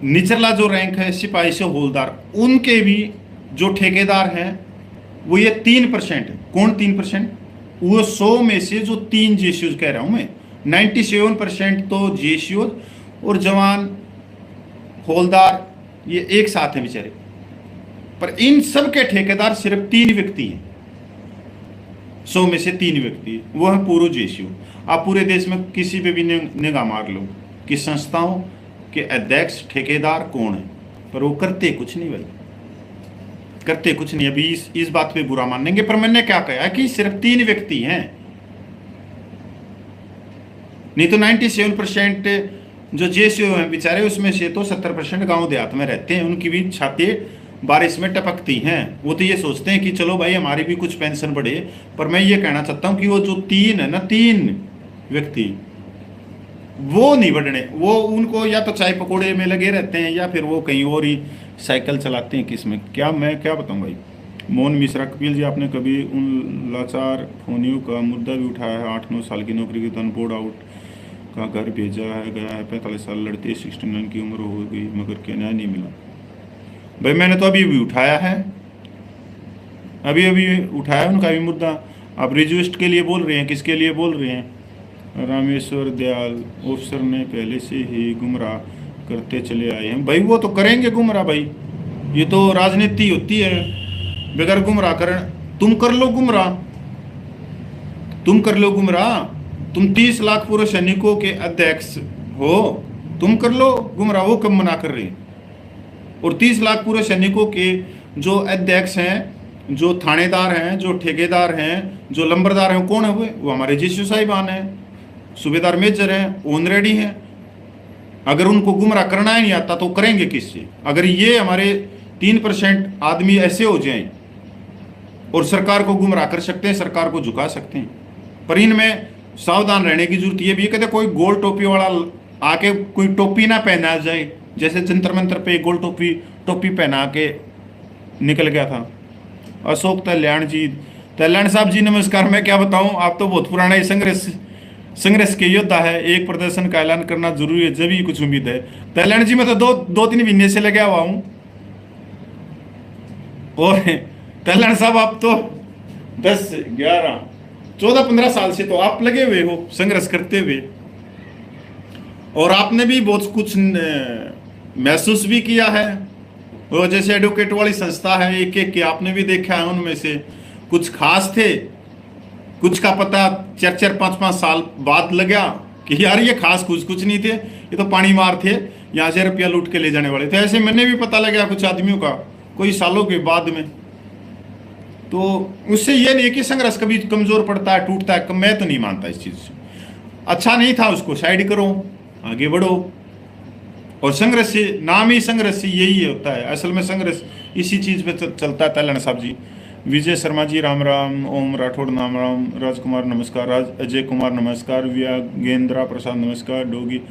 निचला जो रैंक है सिपाही से हवलदार, उनके भी जो ठेकेदार हैं वो ये 3% है। कौन 3%? वो 100 में से जो 3 जेसीओज कह रहा हूं मैं, 97% तो जेसीओज और जवान हवलदार ये एक साथ हैं बेचारे, पर इन सब के ठेकेदार सिर्फ 3 व्यक्ति हैं, 100 में से 3 व्यक्ति, वो है पूर्व जेसीयू। आप पूरे देश में किसी पे भी निगाह मार लो कि संस्थाओं के अध्यक्ष ठेकेदार कौन है, पर वो करते कुछ नहीं भाई, करते कुछ नहीं। अभी इस बात पे बुरा मानेंगे, पर मैंने क्या कहा कि सिर्फ 3 व्यक्ति हैं, नहीं तो 97% जो जेसीओ हैं बेचारे, उसमें से तो 70% गांव देहात में रहते हैं, उनकी भी छाती बारिश में टपकती हैं। वो तो ये सोचते हैं कि चलो भाई हमारी भी कुछ पेंशन बढ़े। पर मैं ये कहना चाहता हूं कि वो जो 3 है ना, 3 व्यक्ति, वो नहीं बढ़ने, वो उनको या तो चाय पकौड़े में लगे रहते हैं या फिर वो कहीं और ही साइकिल चलाते हैं। किसमें क्या, मैं क्या बताऊं भाई। मोहन मिश्रा, कपिल जी, आपने कभी उन लाचार फोनियों का मुद्दा भी उठाया है? 8-9 साल की नौकरी के दौरान बोर्ड आउट का घर भेजा है गया है, 45 साल लड़ते 69 की उम्र हो गई, मगर क्या न्याय नहीं मिला? भाई मैंने तो अभी भी उठाया है, अभी उठाया उनका भी मुद्दा। आप रिज्वेस्ट के लिए बोल रहे हैं, किसके लिए बोल रहे हैं? रामेश्वर दयाल ऑफिसर ने पहले से ही गुमराह करते चले आए हैं। भाई वो तो करेंगे गुमराह भाई, ये तो राजनीति होती है। बगैर गुमराह कर, तुम कर लो गुमराह, तुम कर लो गुमराह, तुम 30 लाख पूर्व सैनिकों के अध्यक्ष हो, तुम कर लो गुमराह। वो कब मना कर रहे हैं? और 30 लाख पूर्व सैनिकों के जो अध्यक्ष हैं, जो थानेदार हैं, जो ठेकेदार हैं, जो लंबरदार हैं, कौन है वो हमारे जेसीओ साहिबान हैं, सूबेदार मेजर हैं, ऑनरेडी हैं। अगर उनको गुमराह करना ही नहीं आता तो करेंगे किससे? अगर ये हमारे 3% आदमी ऐसे हो जाएं और सरकार को गुमराह कर सकते हैं, सरकार को झुका सकते हैं। पर इनमें सावधान रहने की जरूरत ये भी है, कहते कोई गोल टोपी वाला आके कोई टोपी ना पहना जाए, जैसे जंतर मंतर पे गोल टोपी पहना के निकल गया था। अशोक तल्याण जी, तल्याण साहब जी नमस्कार। मैं क्या बताऊं, आप तो बहुत पुराने संघर्ष के योद्धा है। एक प्रदर्शन का ऐलान करना जरूरी है, जब ही कुछ उम्मीद है। तल्याण जी मैं तो दो 3 महीने से लगा हुआ हूं। और तल्याण साहब आप तो 10, 11, 14, 15 साल से तो आप लगे हुए हो संघर्ष करते हुए, और आपने भी बहुत कुछ महसूस भी किया है। वो जैसे एडवोकेट वाली संस्था है, एक के आपने भी देखा है, उनमें से कुछ खास थे, कुछ का पता 4-4, 5-5 साल बाद लगा कि यार ये खास कुछ नहीं थे, ये तो पानी मार थे, यहाँ से रुपया लूट के ले जाने वाले थे। ऐसे मैंने भी पता लगा कुछ आदमियों का कोई सालों के बाद में। तो उससे ये नहीं है कि संघर्ष कभी कमजोर पड़ता है, टूटता है, मैं तो नहीं मानता इस चीज से। अच्छा नहीं था उसको साइड करो, आगे बढ़ो। और संघर्ष से, नाम ही संघर्ष से यही होता है, असल में संघर्ष इसी चीज पे चलता है। तल्याण साहब जी, विजय शर्मा जी राम राम, ओम राठौड़ नाम राम, राजकुमार नमस्कार, अजय कुमार नमस्कार, व्यागेंद्रा प्रसाद नमस्कार। डोगी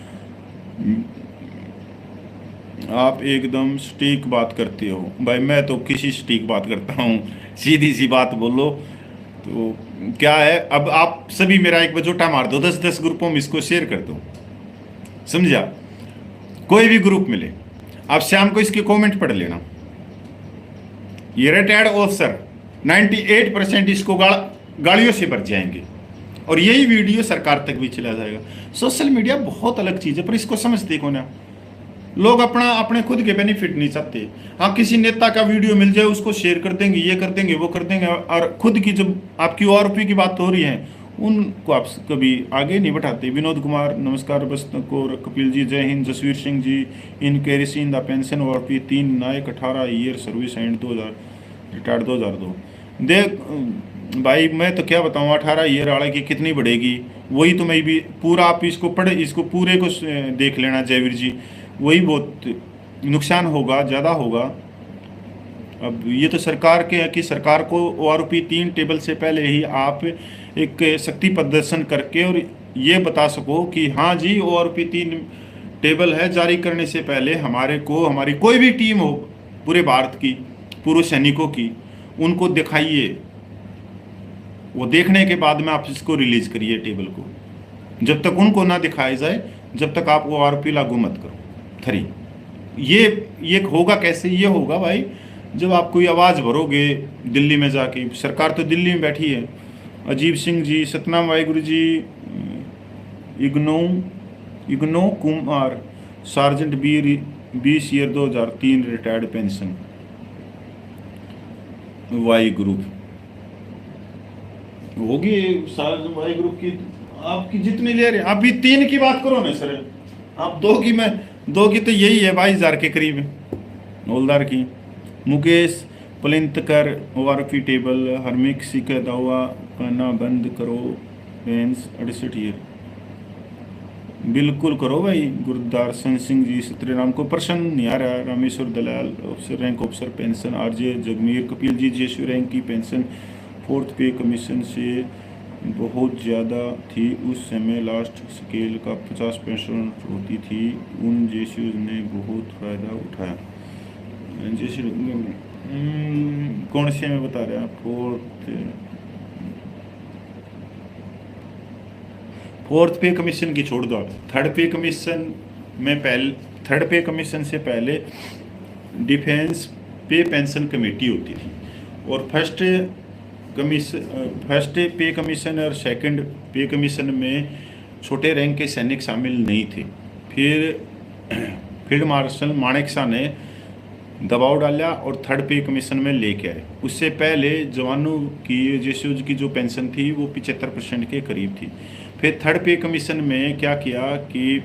आप एकदम सटीक बात करते हो। भाई मैं तो किसी सटीक बात करता हूँ, सीधी सी बात बोलो तो क्या है। अब आप सभी मेरा एक बजोटा मार दो, 10-10 ग्रुपों में इसको शेयर कर दो, समझा? कोई भी ग्रुप मिले, आप शाम को इसके कमेंट पढ़ लेना। ये रिटायर्ड ऑफिसर 98% इसको गालियों से भर जाएंगे, और यही वीडियो सरकार तक भी चला जाएगा। सोशल मीडिया बहुत अलग चीज है, पर इसको समझते कौन है? लोग अपने खुद के बेनिफिट नहीं चाहते। हाँ, किसी नेता का वीडियो मिल जाए उसको शेयर कर देंगे, ये कर देंगे, वो कर देंगे, और खुद की जब आपकी ORP की बात हो रही है उनको आप कभी आगे नहीं बढ़ाते। विनोद कुमार नमस्कार, बस्तकोर, कपिल जी जय हिंद, जसवीर सिंह जी इन कैरिसिन द पेंशन ORP 3 नायक 18 ईयर सर्विस एंड 2000 रिटायर्ड 2002। देख भाई मैं तो क्या बताऊँ, 18 ईयर वाले की कितनी बढ़ेगी, वही तो मैं भी पूरा, आप इसको पढ़े, इसको पूरे को देख लेना जयवीर जी, वही बहुत नुकसान होगा, ज़्यादा होगा। अब ये तो सरकार के है कि सरकार को ORP 3 टेबल से पहले ही आप एक शक्ति प्रदर्शन करके और ये बता सको कि हाँ जी ORP 3 टेबल है, जारी करने से पहले हमारी कोई भी टीम हो पूरे भारत की, पूर्व सैनिकों की, उनको दिखाइए। वो देखने के बाद में आप इसको रिलीज करिए टेबल को। जब तक उनको ना दिखाया जाए, जब तक आप ORP लागू मत करो। 3 ये होगा कैसे? ये होगा भाई जब आप कोई आवाज़ भरोगे दिल्ली में जाके। सरकार तो दिल्ली में बैठी है। अजीब सिंह जी, सतनाम वाहिगुरु जी, इग्नो Kumar, sergeant 20 year 2003 retired pension. Y group होगी सारे वाई ग्रुप की। आपकी जितनी ले रहे, आप भी 3 की बात करो ना सर, आप 2 की, मैं 2 की तो यही है 22,000 के करीब है हौलदार की। मुकेश पलिंतकर ओआरपी टेबल हरमिक सी का दावा करना बंद करो, बेंस 68 ईयर। बिल्कुल करो भाई। गुरदार्शन सिंह जी सत्यराम को प्रश्न नहीं आ रहा। Rameshwar Dalal officer rank officer pension. RJ Jagmir Kapil ji जेसू रैंक की पेंशन 4th पे कमीशन से बहुत ज़्यादा थी। उस समय लास्ट स्केल का 50% होती थी। उन जेसूज ने बहुत फ़ायदा उठाया। जेसू कौन से में बता रहे हैं? 4th पे कमीशन की छोड़ दो। 3rd पे कमीशन में पहले, 3rd पे कमीशन से पहले डिफेंस पे पेंशन कमेटी होती थी, और फर्स्ट पे कमीशन और 2nd पे कमीशन में छोटे रैंक के सैनिक शामिल नहीं थे। फिर फील्ड मार्शल मानेकशॉ ने दबाव डाला और 3rd पे कमीशन में लेके आए। उससे पहले जवानों की जेसूज की जो पेंशन थी वो 75% के करीब थी। फिर 3rd पे कमीशन में क्या किया कि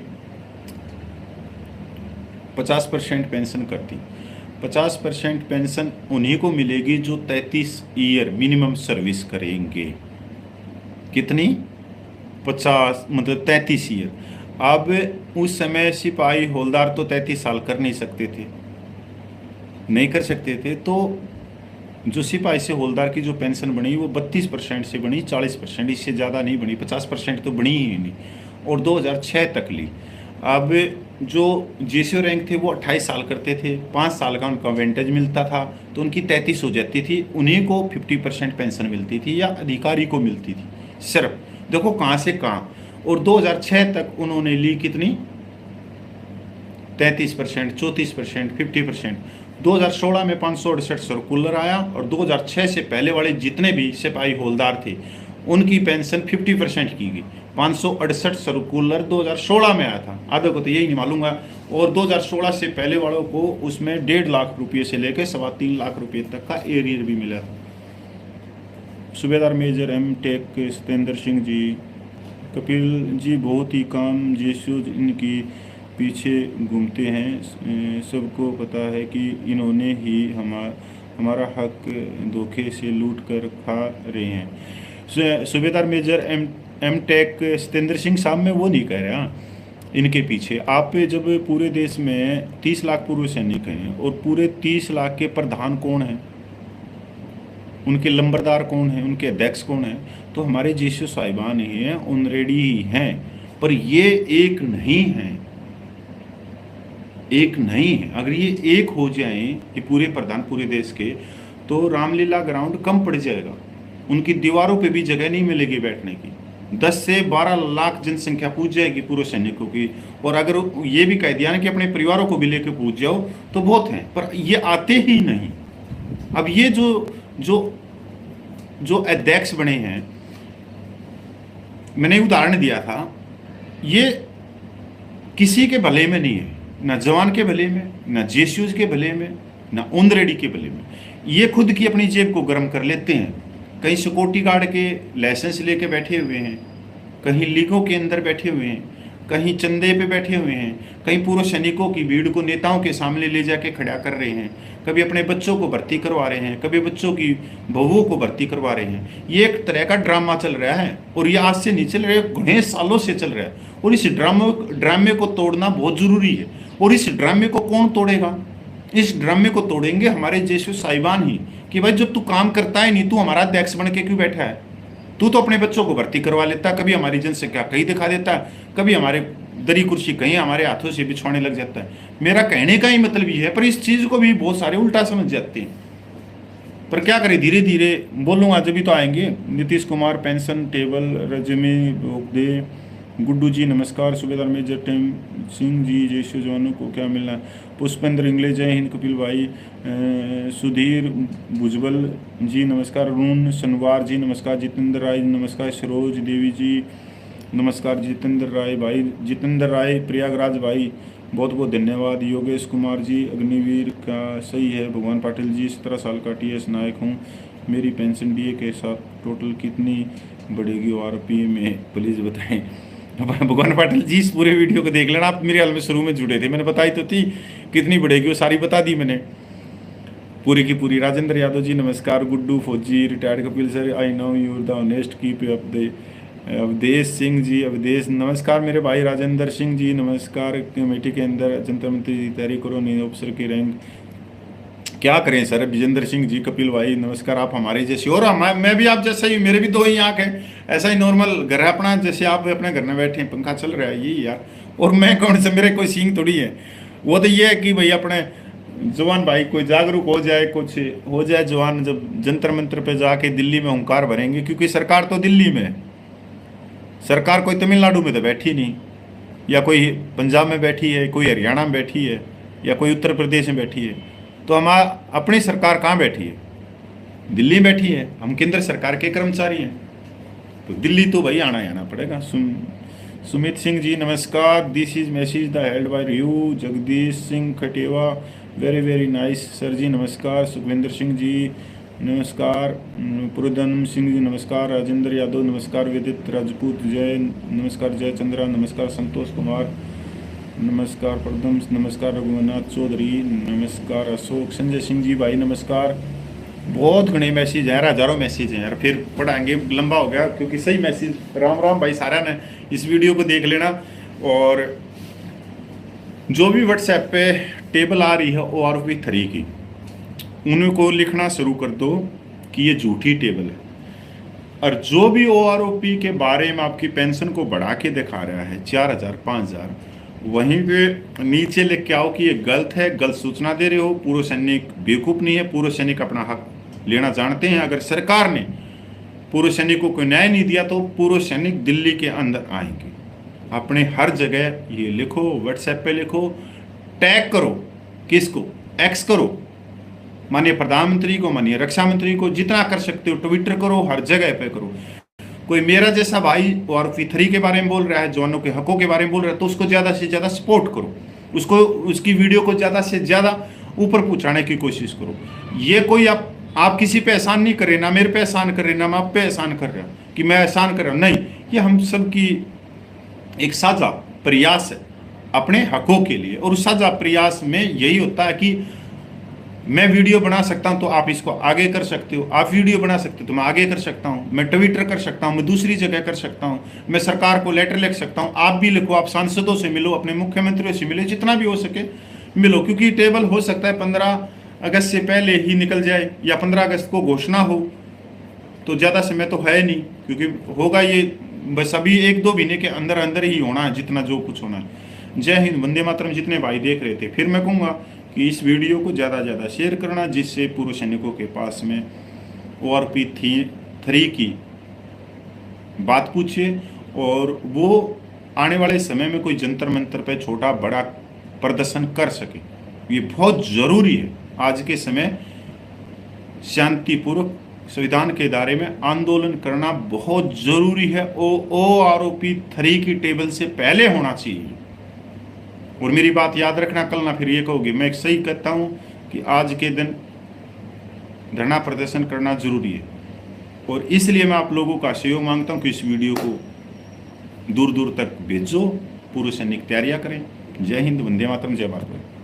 50% पेंशन कर दी। 50% पेंशन उन्हीं को मिलेगी जो 33 ईयर मिनिमम सर्विस करेंगे। कितनी? 50, मतलब 33 ईयर। अब उस समय सिपाही हौलदार तो 33 साल कर नहीं सकते थे, नहीं कर सकते थे, तो जो सिपाही से हौलदार की जो पेंशन बनी वो 32% से बनी 40%, इससे ज़्यादा नहीं बनी। 50% तो बनी ही नहीं, और 2006 तक ली। अब जो जेसीओ रैंक थे वो 28 साल करते थे, 5 साल का उनका वेंटेज मिलता था, तो उनकी 33 हो जाती थी। उन्हीं को 50% पेंशन मिलती थी या अधिकारी को मिलती थी सिर्फ। देखो कहाँ से कहाँ। और 2006 तक उन्होंने ली कितनी? 33%, 34%, 50%। 2016 में 568 सर्कुलर आया, और 2006 से पहले वाले जितने भी सिपाही हौलदार थे उनकी पेंशन 50% की गई। 568 सर्कुलर 2016 में आया था, आधे को तो यही नहीं मालूंगा। और 2016 से पहले वालों को उसमें 1.5 लाख रुपये से लेकर 3.25 लाख रुपये तक का एरियर भी मिला था। Subedar major M tech Satyendra Singh ji, Kapil ji बहुत ही काम जेसूज इनकी पीछे घूमते हैं। सबको पता है कि इन्होंने ही हमारा हक धोखे से लूट कर खा रहे हैं। Subedar major M tech Satyendra Singh साहब में वो नहीं कह रहे। हाँ, इनके पीछे आप जब पूरे देश में 30 लाख पूर्व सैनिक हैं, और पूरे 30 लाख के प्रधान कौन हैं, उनके लंबरदार कौन हैं, उनके अध्यक्ष कौन हैं, तो हमारे जेसू साहिबान ही हैं, ऑनरेडी ही हैं। पर ये एक नहीं है, एक नहीं है। अगर ये एक हो जाएं, ये पूरे प्रधान पूरे देश के, तो रामलीला ग्राउंड कम पड़ जाएगा। उनकी दीवारों पे भी जगह नहीं मिलेगी बैठने की। 10 से 12 लाख जनसंख्या पूछ जाएगी पूर्व सैनिकों की। और अगर ये भी कह दिया ना कि अपने परिवारों को भी लेकर पूछ जाओ तो बहुत हैं, पर ये आते ही नहीं। अब ये जो अध्यक्ष बने हैं, मैंने उदाहरण दिया था, ये किसी के भले में नहीं है, ना जवान के भले में, ना जेसूज के भले में, ना ऑनरेडी के भले में। ये खुद की अपनी जेब को गर्म कर लेते हैं। कहीं सिक्योरिटी गार्ड के लाइसेंस लेके बैठे हुए हैं, कहीं लीगों के अंदर बैठे हुए हैं, कहीं चंदे पे बैठे हुए हैं, कहीं पूर्व सैनिकों की भीड़ को नेताओं के सामने ले जाके खड़ा कर रहे हैं, कभी अपने बच्चों को भर्ती करवा रहे हैं, कभी बच्चों की बहुओं को भर्ती करवा रहे हैं। ये एक तरह का ड्रामा चल रहा है, और ये आज से नहीं चल रहा है, घने सालों से चल रहा है। और इस ड्रामे को तोड़ना बहुत जरूरी है। और इस ड्रामे को कौन तोड़ेगा? इस ड्रामे को तोड़ेंगे हमारे जैसे साहिबान ही, कि भाई जब तू काम करता है नहीं, तू हमारा अध्यक्ष बन के क्यों बैठा है? तू तो अपने बच्चों को भर्ती करवा लेता, कभी हमारी जनसंख्या कहीं दिखा देता, कभी हमारे दरी कुर्सी कहीं हमारे हाथों से बिछवाने लग जाता है। मेरा कहने का ही मतलब ये है, पर इस चीज को भी बहुत सारे उल्टा समझ जाते हैं। पर क्या करें, धीरे धीरे बोलूंगा जब भी तो आएंगे। नीतीश कुमार पेंशन टेबल रजमी दे। गुड्डू जी नमस्कार। सूबेदार मेजर टेम सिंह जी जैसे जवानों को क्या मिलना है? पुष्पेंद्र इंगले जय हिंद। कपिल भाई। सुधीर भुजबल जी नमस्कार। अरुण सनवार जी नमस्कार। जितेंद्र राय नमस्कार। सरोज देवी जी नमस्कार। जितेंद्र राय भाई, जितेंद्र राय प्रयागराज भाई, बहुत बहुत धन्यवाद। योगेश कुमार जी, अग्निवीर का सही है। भगवान पाटिल जी, 17 साल का टीएस नायक हूँ। मेरी पेंशन डीए के साथ टोटल कितनी बढ़ेगी आरपी में, प्लीज़ बताएं। भगवान पाटिल जी, इस पूरे वीडियो को देख लेना। आप मेरे हाल में शुरू में जुड़े थे, मैंने बताई तो थी कितनी बढ़ेगी, वो सारी बता दी मैंने पूरी की पूरी। राजेंद्र यादव जी नमस्कार। गुड्डू फौजी, retired Kapil sir, I know you the honest, keep up the. Awadhesh Singh ji, Awadhesh नमस्कार मेरे भाई। राजेंद्र सिंह जी नमस्कार। कमेटी के अंदर जंतर मंत्री की तैयारी करो, नहीं ऑफिसर की रैंक क्या करें सर। विजेंद्र सिंह जी, कपिल भाई नमस्कार। आप हमारे जैसे, और मैं भी आप जैसा ही, मेरे भी दो ही आँख है, ऐसा ही नॉर्मल घर है अपना, जैसे आप अपने घर में बैठे हैं, पंखा चल रहा है यही यार। और मैं कौन से, मेरे कोई सींग थोड़ी है। वो तो ये है कि भाई अपने जवान भाई कोई जागरूक हो जाए, कुछ हो जाए जवान, जब जंतर मंतर पे जाके दिल्ली में हुंकार भरेंगे, क्योंकि सरकार तो दिल्ली में है, सरकार कोई तमिलनाडु में तो बैठी नहीं, या कोई पंजाब में बैठी है, कोई हरियाणा में बैठी है, या कोई उत्तर प्रदेश में बैठी है। तो हम अपनी सरकार कहाँ बैठी है? दिल्ली में बैठी है। हम केंद्र सरकार के कर्मचारी हैं, तो दिल्ली तो भाई आना ही आना पड़ेगा। सुमित सिंह जी नमस्कार। This is message the held by you. Jagdish Singh Khatewa, very very nice sir ji नमस्कार। सुखविंदर सिंह जी नमस्कार। पुरुदन सिंह जी नमस्कार। राजेंद्र यादव नमस्कार। विदित राजपूत जय नमस्कार। जय चंद्रा नमस्कार। संतोष कुमार नमस्कार। प्रदम नमस्कार। रघुनाथ चौधरी नमस्कार। अशोक। संजय सिंह जी भाई नमस्कार। बहुत घने मैसेज हैं, हजारों मैसेज हैं यार, फिर पढ़ाएंगे, लंबा हो गया क्योंकि सही मैसेज। राम राम भाई सारा ने, इस वीडियो को देख लेना। और जो भी व्हाट्सएप पे टेबल आ रही है ORP 3 की, उनको लिखना शुरू कर दो कि ये झूठी टेबल है। और जो भी ORP के बारे में आपकी पेंशन को बढ़ा के दिखा रहा है 4000 5000, वहीं पे नीचे लिख के आओ कि ये गलत है, गलत सूचना दे रहे हो। पूर्व सैनिक बेवकूफ़ नहीं है, पूर्व सैनिक अपना हक लेना जानते हैं। अगर सरकार ने पूर्व सैनिक को कोई न्याय नहीं दिया तो पूर्व सैनिक दिल्ली के अंदर आएंगे। अपने हर जगह ये लिखो, व्हाट्सएप पे लिखो, टैग करो, किसको, एक्स करो, माननीय प्रधानमंत्री को, माननीय रक्षा मंत्री को, जितना कर सकते हो ट्विटर करो, हर जगह पे करो। कोई मेरा जैसा भाई ORP 3 के बारे में बोल रहा है, जवानों के हकों के बारे में बोल रहा है, तो उसको ज़्यादा से ज़्यादा सपोर्ट करो, उसको, उसकी वीडियो को ज़्यादा से ज़्यादा ऊपर पहुँचाने की कोशिश करो। ये कोई आप किसी पे एहसान नहीं कर रहे, ना मेरे पे एहसान कर रहे, ना मैं आप पे एहसान कर रहा हूँ कि मैं एहसान कर रहा हूँ, नहीं। ये हम सब की एक साझा प्रयास है अपने हकों के लिए। और उस साझा प्रयास में यही होता है कि मैं वीडियो बना सकता हूं तो आप इसको आगे कर सकते हो, आप वीडियो बना सकते हो तो मैं आगे कर सकता हूं, मैं ट्विटर कर सकता हूं, मैं दूसरी जगह कर सकता हूं, मैं सरकार को लेटर लिख सकता हूं। आप भी लिखो, आप सांसदों से मिलो, अपने मुख्यमंत्रियों से मिलो, जितना भी हो सके मिलो, क्योंकि टेबल हो सकता है 15 अगस्त से पहले ही निकल जाए, या 15 अगस्त को घोषणा हो, तो ज़्यादा समय तो है नहीं, क्योंकि होगा ये बस अभी 1-2 महीने के अंदर अंदर ही होना है, जितना जो कुछ होना है। जय हिंद, वंदे मातरम। जितने भाई देख रहे थे, फिर मैं कहूँगा कि इस वीडियो को ज़्यादा ज़्यादा शेयर करना, जिससे पूर्व सैनिकों के पास में ORP 3 की बात पूछिए, और वो आने वाले समय में कोई जंतर मंतर पे छोटा बड़ा प्रदर्शन कर सके। ये बहुत ज़रूरी है आज के समय। शांतिपूर्वक संविधान के दायरे में आंदोलन करना बहुत ज़रूरी है। ORP 3 की टेबल से पहले होना चाहिए। और मेरी बात याद रखना, कल ना फिर ये कहोगे। मैं सही कहता हूँ कि आज के दिन धरना प्रदर्शन करना जरूरी है, और इसलिए मैं आप लोगों का सहयोग मांगता हूँ कि इस वीडियो को दूर दूर तक भेजो, पूर्व सैनिक तैयारियां करें। जय हिंद, वंदे मातरम, जय भारत।